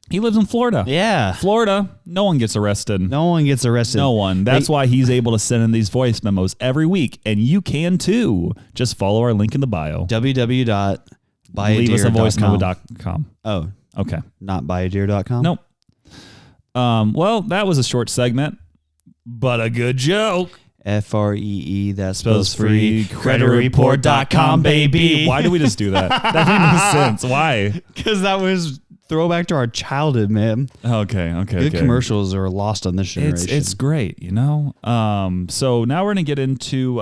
He lives in Florida.
Yeah.
Florida, no one gets arrested.
No one gets arrested.
No one. That's why he's able to send in these voice memos every week, and you can too. Just follow our link in the bio.
www.buyadeer.com.
Oh, okay.
Not buyadeer.com?
Nope. Well, that was a short segment, but a good joke.
FREE, that spells free.
Creditreport.com, baby. Why do we just do that? That made no sense. Why?
Because that was throwback to our childhood, man.
Okay.
Good commercials are lost on this generation.
It's great, So now we're going to get into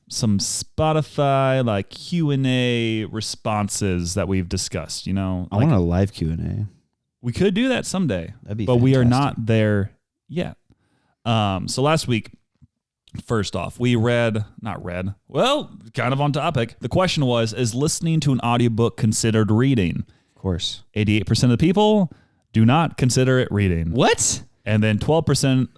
some Spotify like Q&A responses that we've discussed, I
want a live Q&A.
We could do that someday.
That'd be
but
fantastic.
We are not there yet. So last week, first off, kind of on topic. The question was, is listening to an audiobook considered reading?
Of course.
88% of the people do not consider it reading.
What?
And then 12%,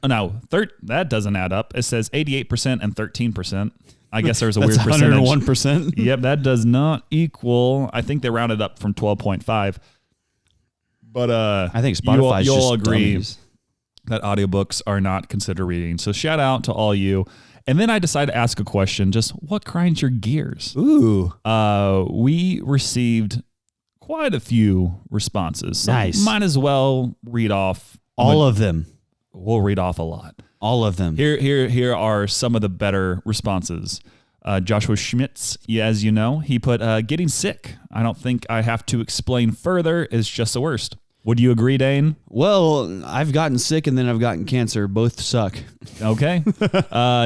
that doesn't add up. It says 88% and 13%. I guess there's a weird percentage.
101%.
Yep, that does not equal, I think they rounded up from 12.5. But
I think Spotify
you'll agree.
Dummies.
that audiobooks are not considered reading. So shout out to all you. And then I decided to ask a question, just what grinds your gears?
Ooh.
We received quite a few responses. So
nice.
Might as well read off.
All of them.
We'll read off a lot.
All of them.
Here are some of the better responses. Joshua Schmitz, as you know, he put, getting sick. I don't think I have to explain further. It's just the worst. Would you agree, Dane?
Well, I've gotten sick and then I've gotten cancer. Both suck.
Okay.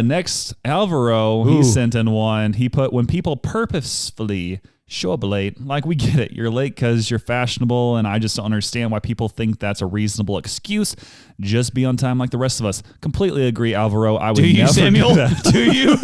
Next, Alvaro, he sent in one. He put, when people purposefully show up late, like we get it. You're late because you're fashionable, and I just don't understand why people think that's a reasonable excuse. Just be on time like the rest of us. Completely agree, Alvaro. I would never
Samuel?
do that.
Do you?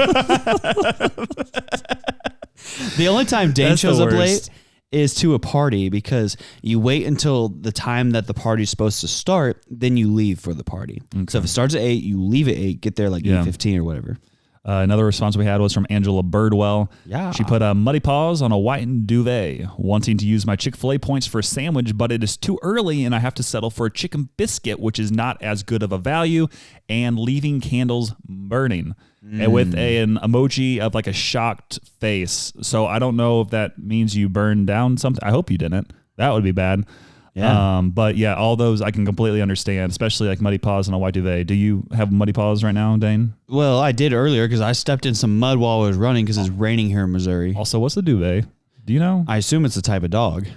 The only time Dane shows up late is to a party, because you wait until the time that the party's supposed to start, then you leave for the party. Okay. So if it starts at 8, you leave at 8, get there like 8:15 or whatever.
Another response we had was from Angela Birdwell.
Yeah.
She put muddy paws on a whitened duvet, wanting to use my Chick-fil-A points for a sandwich, but it is too early and I have to settle for a chicken biscuit, which is not as good of a value, and leaving candles burning. And with an emoji of like a shocked face. So I don't know if that means you burned down something. I hope you didn't. That would be bad. Yeah. But yeah, all those I can completely understand, especially like muddy paws on a white duvet. Do you have muddy paws right now, Dane?
Well, I did earlier because I stepped in some mud while I was running because it's raining here in Missouri.
Also, what's the duvet? Do you know?
I assume it's a type of dog.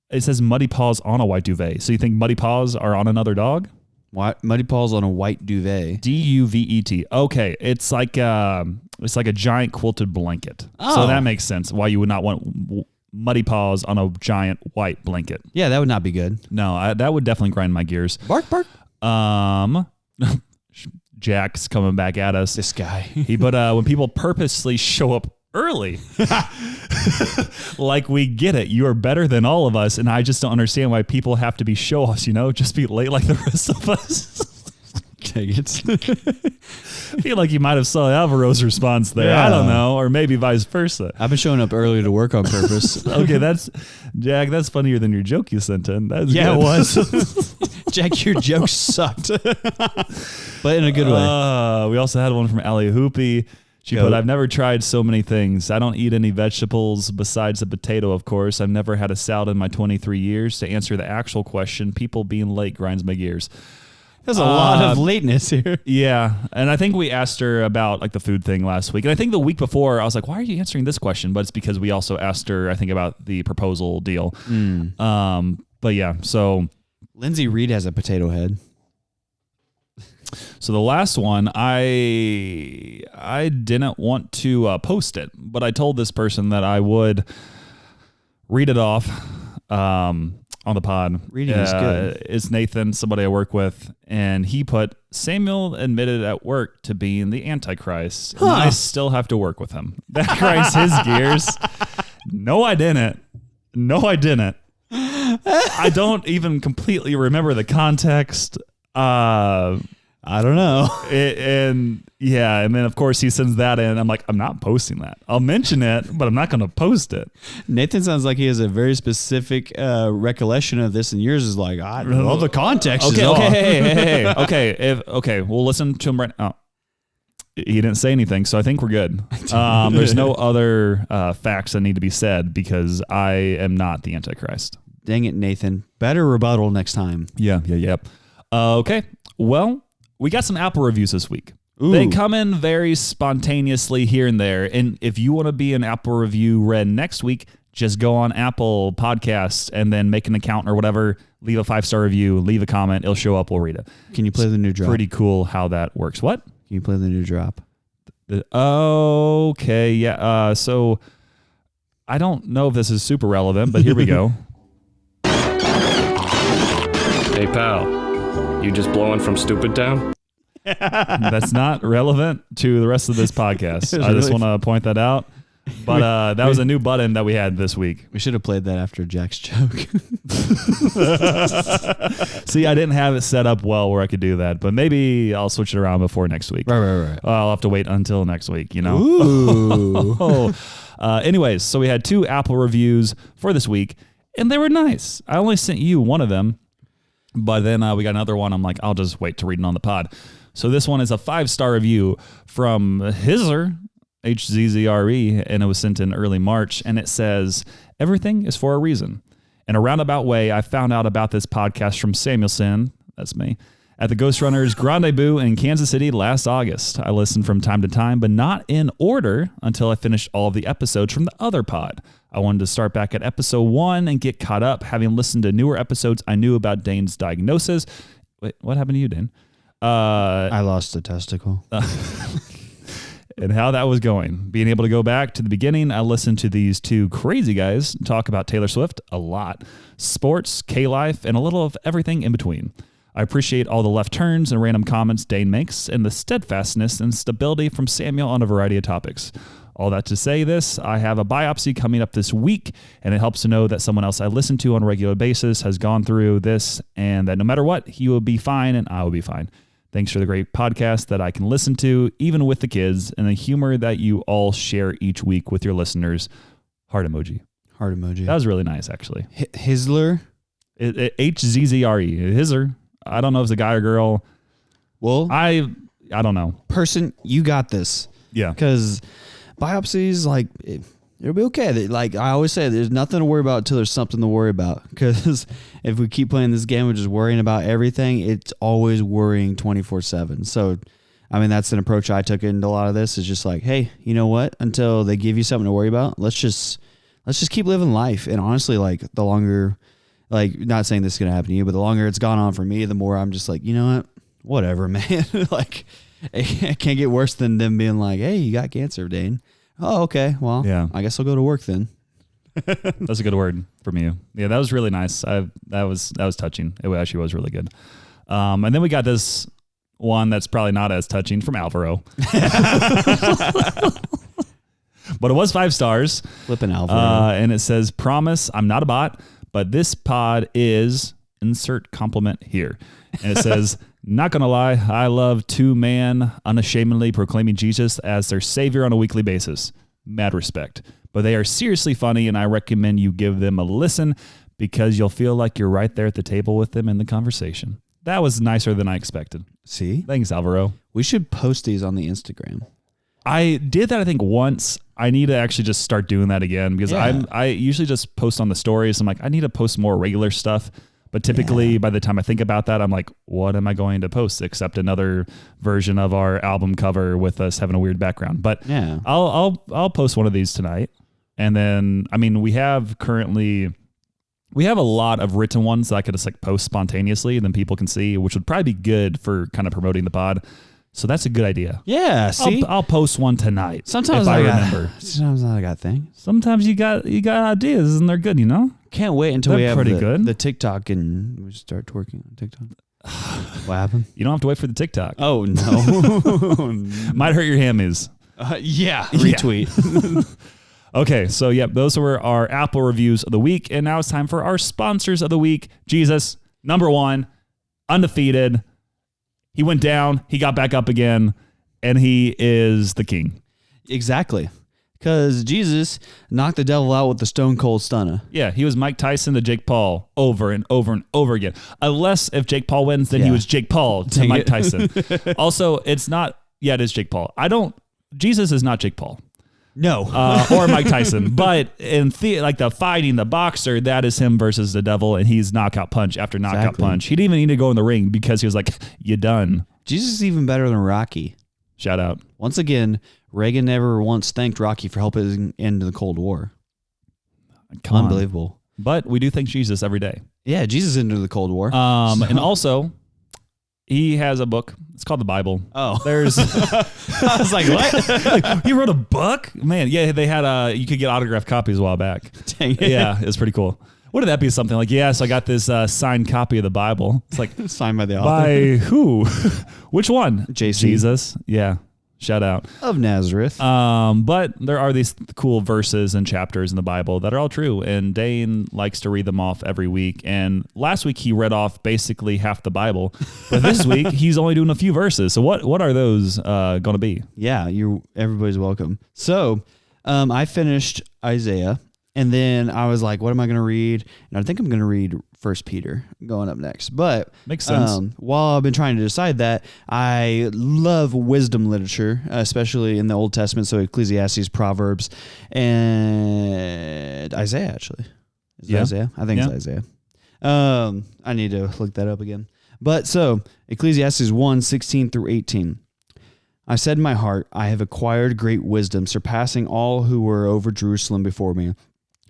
It says muddy paws on a white duvet. So you think muddy paws are on another dog?
What? Muddy paws on a white duvet.
Duvet. Okay, it's like a giant quilted blanket. Oh. So that makes sense why you would not want muddy paws on a giant white blanket.
Yeah, that would not be good.
No, that would definitely grind my gears.
Bark, bark.
Jack's coming back at us.
This guy.
He put when people purposely show up early. Like, we get it. You are better than all of us, and I just don't understand why people have to be show-offs, just be late like the rest of us.
Dang it.
I feel like you might have saw Alvaro's response there. Yeah. I don't know, or maybe vice versa.
I've been showing up early to work on purpose.
Okay, Jack, that's funnier than your joke you sent in. That's
good. It
was.
Jack, your joke sucked. But in a good way.
We also had one from Allie Hoopy. She put, I've never tried so many things. I don't eat any vegetables besides a potato, of course. I've never had a salad in my 23 years. To answer the actual question, people being late grinds my gears.
There's a lot of lateness here.
Yeah. And I think we asked her about like the food thing last week. And I think the week before I was like, why are you answering this question? But it's because we also asked her, I think, about the proposal deal. But yeah, so
Lindsay Reed has a potato head.
So the last one, I didn't want to post it, but I told this person that I would read it off on the pod.
Reading is good.
It's Nathan, somebody I work with, and he put, Samuel admitted at work to being the Antichrist, and I still have to work with him. That grinds his gears. No, I didn't. I don't even completely remember the context.
I don't know.
And then of course he sends that in. I'm like, I'm not posting that. I'll mention it, but I'm not going to post it.
Nathan sounds like he has a very specific recollection of this, and yours is like, I don't know the context.
Okay. We'll listen to him right now. He didn't say anything, so I think we're good. There's no other facts that need to be said because I am not the Antichrist.
Dang it, Nathan. Better rebuttal next time.
Yeah. Okay. Well, we got some Apple reviews this week. Ooh. They come in very spontaneously here and there. And if you want to be an Apple review read next week, just go on Apple Podcasts and then make an account or whatever, leave a 5-star review, leave a comment. It'll show up. We'll read it.
Can you play the new drop?
Pretty cool how that works. What?
Can you play the new drop?
Okay. Yeah. So I don't know if this is super relevant, but here we go.
Hey, pal. You just blowing from Stupid Town?
That's not relevant to the rest of this podcast. I just want to point that out. But that was a new button that we had this week.
We should have played that after Jack's joke.
See, I didn't have it set up well where I could do that, but maybe I'll switch it around before next week.
Right.
I'll have to wait until next week,
Ooh.
Anyways, so we had 2 Apple reviews for this week, and they were nice. I only sent you one of them. But then we got another one. I'm like, I'll just wait to read it on the pod. So this one is a 5-star review from Hizzer, HZZRE, and it was sent in early March. And it says, everything is for a reason. In a roundabout way, I found out about this podcast from Samuelson, that's me, at the Ghost Runners Rendezvous in Kansas City last August. I listened from time to time, but not in order until I finished all of the episodes from the other pod. I wanted to start back at episode 1 and get caught up. Having listened to newer episodes, I knew about Dane's diagnosis. Wait, what happened to you, Dane?
I lost a testicle.
And how that was going. Being able to go back to the beginning, I listened to these two crazy guys talk about Taylor Swift a lot, sports, K-Life, and a little of everything in between. I appreciate all the left turns and random comments Dane makes and the steadfastness and stability from Samuel on a variety of topics. All that to say this, I have a biopsy coming up this week, and it helps to know that someone else I listen to on a regular basis has gone through this, and that no matter what, he will be fine and I will be fine. Thanks for the great podcast that I can listen to, even with the kids, and the humor that you all share each week with your listeners. Heart emoji.
Heart emoji.
That was really nice, actually.
Hizler?
HZZRE. Hizzer. I don't know if it's a guy or girl.
Well,
I don't know.
Person, you got this.
Yeah.
Because biopsies, like, it'll be okay. Like I always say, there's nothing to worry about until there's something to worry about. Because if we keep playing this game of just worrying about everything, it's always worrying 24/7. So, I mean, that's an approach I took into a lot of this. Is just like, hey, you know what? Until they give you something to worry about, let's just keep living life. And honestly, like the longer, like not saying this is gonna happen to you, but the longer it's gone on for me, the more I'm just like, you know what? Whatever, man. Like, it can't get worse than them being like, hey, you got cancer, Dane. Oh, okay. Well,
yeah.
I guess I'll go to work then.
That's a good word from you. Yeah, that was really nice. That was touching. It actually was really good. And then we got this one that's probably not as touching from Alvaro. But it was 5 stars.
Flipping Alvaro.
And it says, promise, I'm not a bot, but this pod is insert compliment here. And it says, not going to lie, I love 2-man unashamedly proclaiming Jesus as their savior on a weekly basis. Mad respect. But they are seriously funny, and I recommend you give them a listen because you'll feel like you're right there at the table with them in the conversation. That was nicer than I expected.
See?
Thanks, Alvaro.
We should post these on the Instagram.
I did that, I think, once. I need to actually just start doing that again because
Yeah.
I usually just post on the stories. I'm like, I need to post more regular stuff. But typically, by the time I think about that, I'm like, what am I going to post except another version of our album cover with us having a weird background? But
Yeah.
I'll post one of these tonight. And then, I mean, we have a lot of written ones that I could just like post spontaneously and then people can see, which would probably be good for kind of promoting the pod. So that's a good idea.
Yeah. See,
I'll post one tonight.
sometimes
if I
remember. Sometimes I got things.
Sometimes you got ideas and they're good, you know?
Can't wait until
They're
we have
pretty good.
the TikTok and we start twerking on TikTok. What happened?
You don't have to wait for the TikTok.
Oh no.
Might hurt your hammies.
Yeah. Retweet.
Okay, so yep, those were our Apple reviews of the week, and now it's time for our sponsors of the week. Jesus, number 1, undefeated. He went down, he got back up again, and he is the king.
Exactly. Because Jesus knocked the devil out with the stone cold stunner.
Yeah, he was Mike Tyson to Jake Paul over and over and over again. Unless if Jake Paul wins, then he
Yeah.
was Jake Paul to
Dang
Mike
it.
Tyson. Also, it's not, yeah, it is Jake Paul. Jesus is not Jake Paul.
No.
Or Mike Tyson. But in like the fighting, the boxer, that is him versus the devil, and he's knockout punch after knockout
Exactly.
punch. He didn't even need to go in the ring because he was like, you done.
Jesus is even better than Rocky.
Shout out.
Once again, Reagan never once thanked Rocky for helping end the Cold War.
Come on.
Unbelievable.
But we do thank Jesus every day.
Yeah, Jesus ended the Cold War.
And also, he has a book. It's called the Bible.
Oh.
There's
I was like, what?
like, he wrote a book? Man, yeah, they had you could get autographed copies a while back.
Dang it.
Yeah, it was pretty cool. Wouldn't that be something like, yes, I got this signed copy of the Bible. It's like,
Signed by the author.
by who? Which one?
JC.
Jesus. Yeah. Shout out.
Of Nazareth.
But there are these cool verses and chapters in the Bible that are all true, and Dane likes to read them off every week. And last week he read off basically half the Bible, but this week he's only doing a few verses. So what are those going to be?
Yeah, everybody's welcome. So I finished Isaiah, and then I was like, what am I going to read? And I think I'm going to read First Peter going up next. But
makes sense.
While I've been trying to decide that, I love wisdom literature, especially in the Old Testament. So Ecclesiastes, Proverbs, and Isaiah, actually. Is it Isaiah? I think it's Isaiah. I need to look that up again. But so Ecclesiastes 1:16 through 18. I said in my heart, I have acquired great wisdom, surpassing all who were over Jerusalem before me.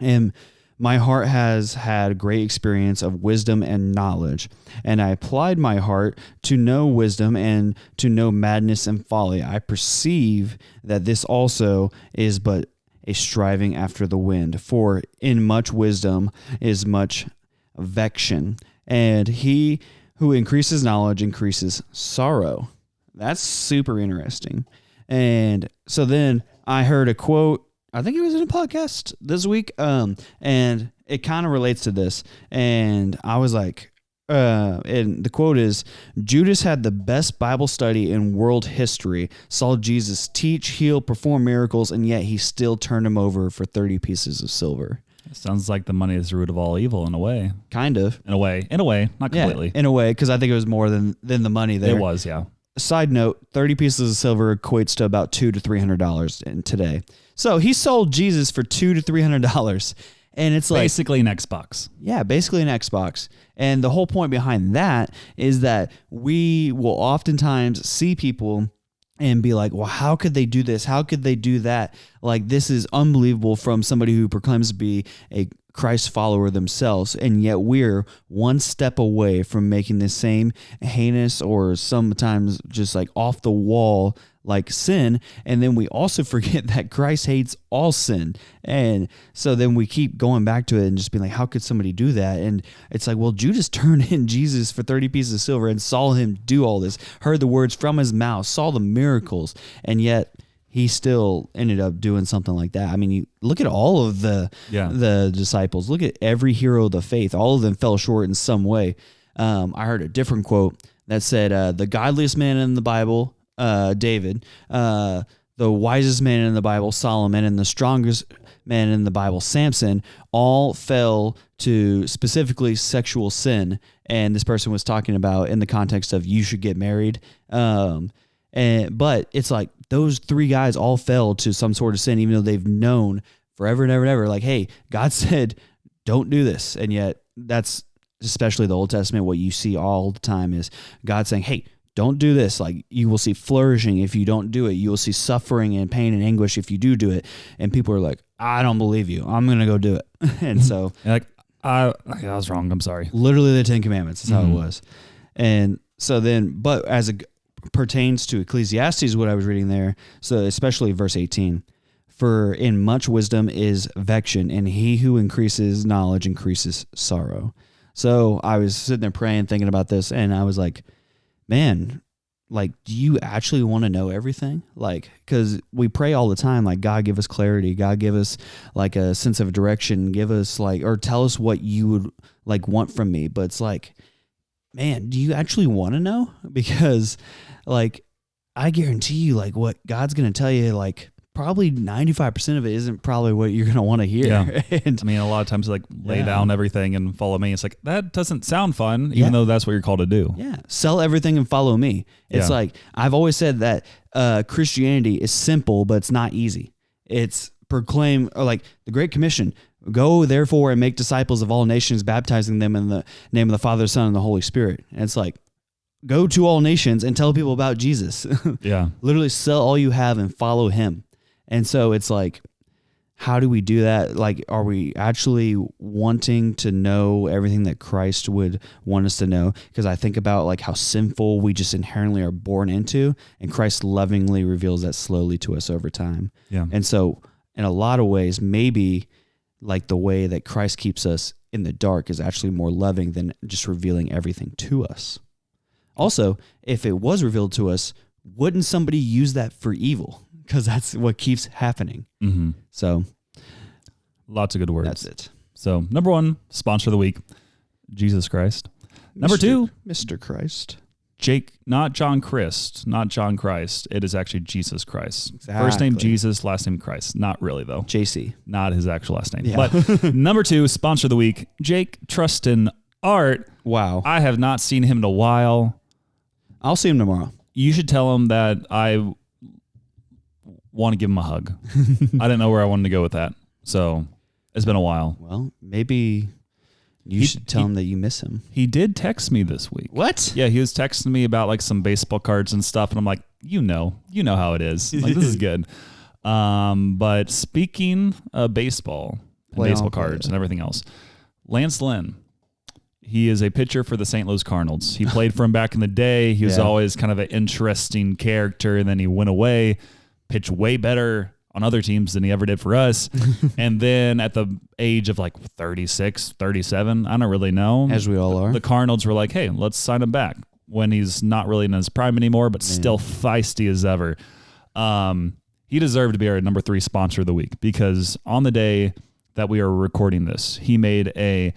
And my heart has had great experience of wisdom and knowledge. And I applied my heart to know wisdom and to know madness and folly. I perceive that this also is but a striving after the wind. For in much wisdom is much vection. And he who increases knowledge increases sorrow. That's super interesting. And so then I heard a quote, I think it was in a podcast this week, and it kind of relates to this. And I was like, and the quote is, Judas had the best Bible study in world history, saw Jesus teach, heal, perform miracles, and yet he still turned him over for 30 pieces of silver.
It sounds like the money is the root of all evil in a way.
Kind of.
In a way, not completely.
In a way, because I think it was more than the money there.
It was, yeah.
Side note, 30 pieces of silver equates to about $200 to $300 in today. So he sold Jesus for $200 to $300. And it's like
basically an Xbox.
Yeah, basically an Xbox. And the whole point behind that is that we will oftentimes see people and be like, well, how could they do this? How could they do that? Like, this is unbelievable from somebody who proclaims to be a Christ follower themselves. And yet we're one step away from making the same heinous or sometimes just like off the wall like sin. And then we also forget that Christ hates all sin. And so then we keep going back to it and just being like, how could somebody do that? And it's like, well, Judas turned in Jesus for 30 pieces of silver and saw him do all this, heard the words from his mouth, saw the miracles, and yet he still ended up doing something like that. I mean, you look at all of the disciples, look at every hero of the faith. All of them fell short in some way. I heard a different quote that said, the godliest man in the Bible, David, the wisest man in the Bible, Solomon, and the strongest man in the Bible, Samson, all fell to specifically sexual sin. And this person was talking about in the context of you should get married. But it's like those three guys all fell to some sort of sin, even though they've known forever and ever and ever, like, hey, God said, don't do this. And yet that's especially the Old Testament. What you see all the time is God saying, hey, don't do this. Like, you will see flourishing if you don't do it. You will see suffering and pain and anguish if you do it. And people are like, I don't believe you. I'm going to go do it. And so
like, I was wrong. I'm sorry.
Literally the 10 Commandments is how it was. And so then, but as it pertains to Ecclesiastes, what I was reading there, so especially verse 18, for in much wisdom is vection, and he who increases knowledge increases sorrow. So I was sitting there praying, thinking about this, and I was like, man, like, do you actually want to know everything? Like, because we pray all the time, like, God, give us clarity. God, give us like a sense of direction. Give us like, or tell us what you would like want from me. But it's like, man, do you actually want to know? Because like, I guarantee you, like, what God's going to tell you, like, probably 95% of it isn't probably what you're going to want to hear.
Yeah.
And
I mean, a lot of times like lay down everything and follow me. It's like, that doesn't sound fun, even though that's what you're called to do.
Yeah. Sell everything and follow me. It's like, I've always said that Christianity is simple, but it's not easy. It's proclaim, or like the Great Commission, go therefore and make disciples of all nations, baptizing them in the name of the Father, Son, and the Holy Spirit. And it's like, go to all nations and tell people about Jesus.
Yeah.
Literally sell all you have and follow him. And so it's like, how do we do that? Like, are we actually wanting to know everything that Christ would want us to know? Because I think about like how sinful we just inherently are born into, and Christ lovingly reveals that slowly to us over time.
Yeah.
And so in a lot of ways, maybe like the way that Christ keeps us in the dark is actually more loving than just revealing everything to us. Also, if it was revealed to us, wouldn't somebody use that for evil? Because that's what keeps happening. Mm-hmm. So,
lots of good words.
That's it.
So, number one, sponsor of the week, Jesus Christ. Number two,
Mr. Christ.
Jake, not John Christ, not John Christ. It is actually Jesus Christ.
Exactly.
First name Jesus, last name Christ. Not really, though.
JC.
Not his actual last name.
Yeah.
But number two, sponsor of the week, Jake Trustin Art,
Wow.
I have not seen him in a while.
I'll see him tomorrow.
You should tell him that I want to give him a hug. I didn't know where I wanted to go with that. So it's been a while.
Well, maybe you should tell him that you miss him.
He did text me this week.
What?
Yeah, he was texting me about like some baseball cards and stuff. And I'm like, you know how it is. Like, this is good. But speaking of baseball and baseball cards and everything else, Lance Lynn, he is a pitcher for the St. Louis Cardinals. He played for him back in the day. He was always kind of an interesting character, and then he went away, pitched way better on other teams than he ever did for us. And then at the age of like 36, 37, I don't really know.
As we all are.
The Cardinals were like, hey, let's sign him back when he's not really in his prime anymore, but still feisty as ever. He deserved to be our number 3 sponsor of the week because on the day that we are recording this, he made a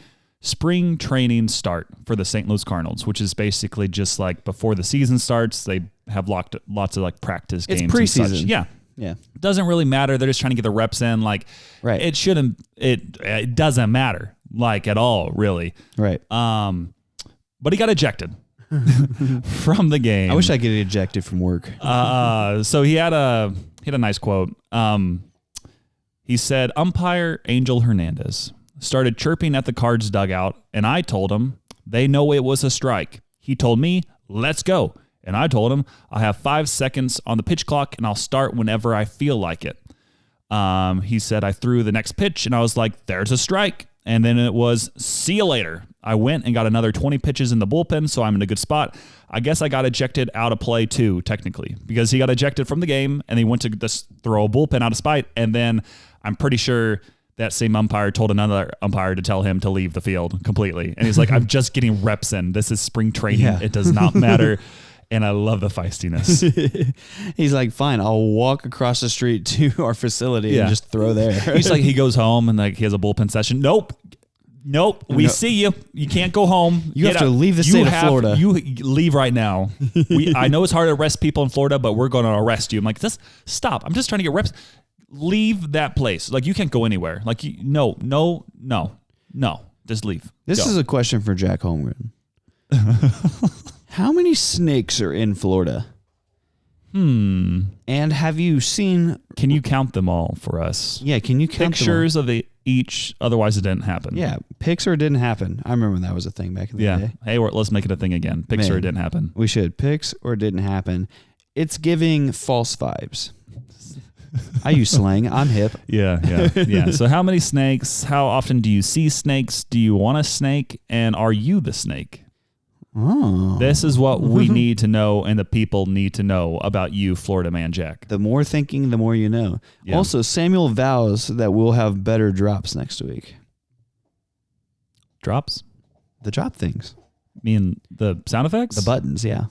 spring training start for the St. Louis Cardinals, which is basically just like before the season starts, they have lots of like practice games.
It's preseason.
And such. Yeah.
Yeah.
It doesn't really matter. They're just trying to get the reps in. Like,
right.
It doesn't matter like at all, really.
Right.
But he got ejected from the game.
I wish I could get ejected from work.
So he had a nice quote. He said, umpire Angel Hernandez started chirping at the Cards dugout, and I told him they know it was a strike. He told me, let's go. And I told him, I have 5 seconds on the pitch clock, and I'll start whenever I feel like it. He said, I threw the next pitch, and I was like, there's a strike. And then it was, see you later. I went and got another 20 pitches in the bullpen, so I'm in a good spot. I guess I got ejected out of play too, technically, because he got ejected from the game, and he went to just throw a bullpen out of spite, and then I'm pretty sure that same umpire told another umpire to tell him to leave the field completely. And he's like, I'm just getting reps in. This is spring training. Yeah. It does not matter. And I love the feistiness.
He's like, fine, I'll walk across the street to our facility and just throw there.
He's like, he goes home and like he has a bullpen session. Nope. We see you. You can't go home.
You have to leave the state of Florida.
You leave right now. I know it's hard to arrest people in Florida, but we're going to arrest you. I'm like, just stop. I'm just trying to get reps. Leave that place. Like, you can't go anywhere. Like, no. Just leave.
This is a question for Jack Holmgren. How many snakes are in Florida? And have you seen...
Can you count them all for us?
Yeah, can you count
pictures of each, otherwise it didn't happen.
Yeah, pics or it didn't happen. I remember when that was a thing back in the day.
Hey, let's make it a thing again. Pics or it didn't happen.
We should. Pics or it didn't happen. It's giving false vibes. I use slang. I'm hip.
Yeah. So how many snakes? How often do you see snakes? Do you want a snake? And are you the snake?
Oh.
This is what we need to know, and the people need to know about you, Florida Man Jack.
The more thinking, the more you know. Yeah. Also, Samuel vows that we'll have better drops next week.
Drops?
The drop things.
Mean the sound effects?
The buttons, yeah.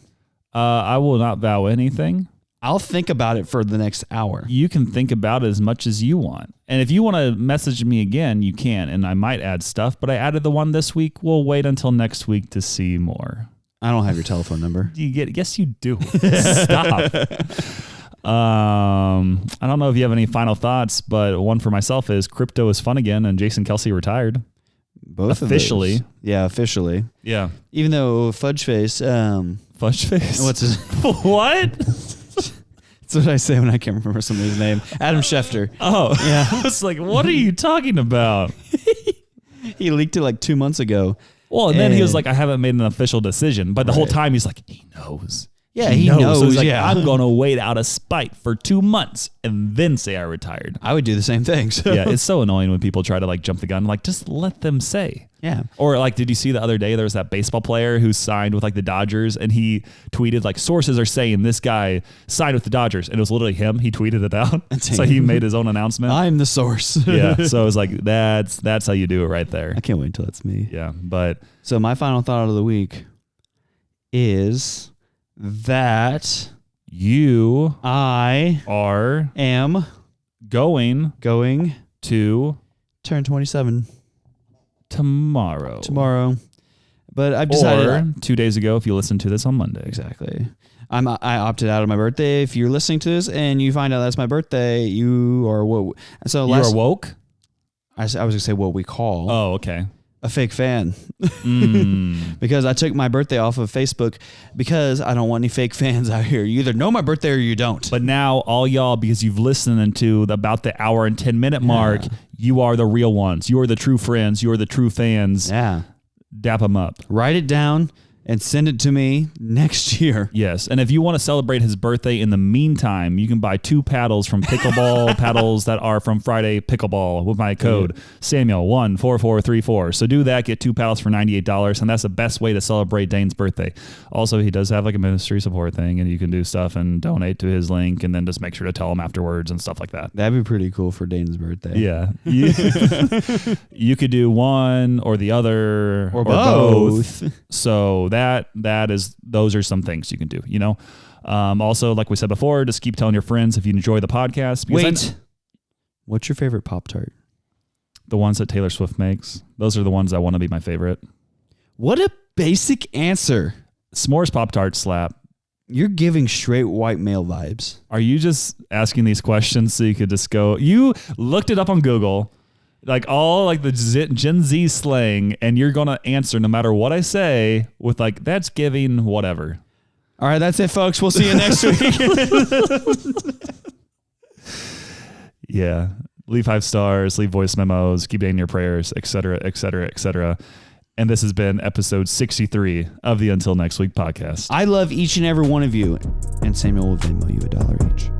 I will not vow anything.
I'll think about it for the next hour.
You can think about it as much as you want. And if you want to message me again, you can. And I might add stuff, but I added the one this week. We'll wait until next week to see more.
I don't have your telephone number.
You get? Yes, you do. Stop. I don't know if you have any final thoughts, but one for myself is crypto is fun again, and Jason Kelce retired.
Both
officially.
Of those. Yeah, officially.
Yeah.
Even though Fudgeface.
Fudgeface?
What's his...
What?
That's what I say when I can't remember somebody's name. Adam Schefter.
Oh, yeah. I was like, what are you talking about?
He leaked it like 2 months ago.
Well, and then he was like, I haven't made an official decision. But the whole time he's like, he knows.
Yeah, he knows.
So he's like, I'm going to wait out of spite for 2 months and then say I retired.
I would do the same thing. So.
Yeah, it's so annoying when people try to like jump the gun. Like, just let them say.
Yeah.
Or like, did you see the other day there was that baseball player who signed with like the Dodgers, and he tweeted like, sources are saying this guy signed with the Dodgers, and it was literally him. He tweeted it out. So he made his own announcement.
I'm the source.
Yeah. So it was like, that's how you do it right there.
I can't wait until it's me.
Yeah. But
so my final thought of the week is that I am
going to
turn 27
tomorrow.
But I've decided,
or 2 days ago if you listen to this on Monday.
Exactly. I opted out of my birthday. If you're listening to this and you find out that's my birthday, you are what? So
you are woke?
I was gonna say what we call.
Oh, okay.
a fake fan because I took my birthday off of Facebook because I don't want any fake fans out here. You either know my birthday or you don't.
But now all y'all, because you've listened to about the hour and 10-minute mark, you are the real ones. You are the true friends. You are the true fans.
Yeah.
Dap them up.
Write it down and send it to me next year.
Yes. And if you want to celebrate his birthday in the meantime, you can buy 2 paddles from Pickleball, paddles that are from Friday Pickleball with my code Samuel14434. So do that, get 2 paddles for $98, and that's the best way to celebrate Dane's birthday. Also, he does have like a ministry support thing, and you can do stuff and donate to his link, and then just make sure to tell him afterwards and stuff like that.
That'd be pretty cool for Dane's birthday.
Yeah. You could do one or the other
or both.
So those are some things you can do, you know? Also, like we said before, just keep telling your friends if you enjoy the podcast.
Wait, what's your favorite Pop-Tart?
The ones that Taylor Swift makes. Those are the ones I want to be my favorite.
What a basic answer.
S'mores Pop-Tart slap.
You're giving straight white male vibes.
Are you just asking these questions so you could just go, you looked it up on Google, like all like the Gen Z slang, and you're going to answer no matter what I say with like, that's giving whatever.
All right, that's it, folks. We'll see you next week.
Yeah. Leave 5 stars, leave voice memos, keep dating your prayers, etc., etc., etc. And this has been episode 63 of the Until Next Week podcast.
I love each and every one of you. And Samuel will Venmo you $1 each.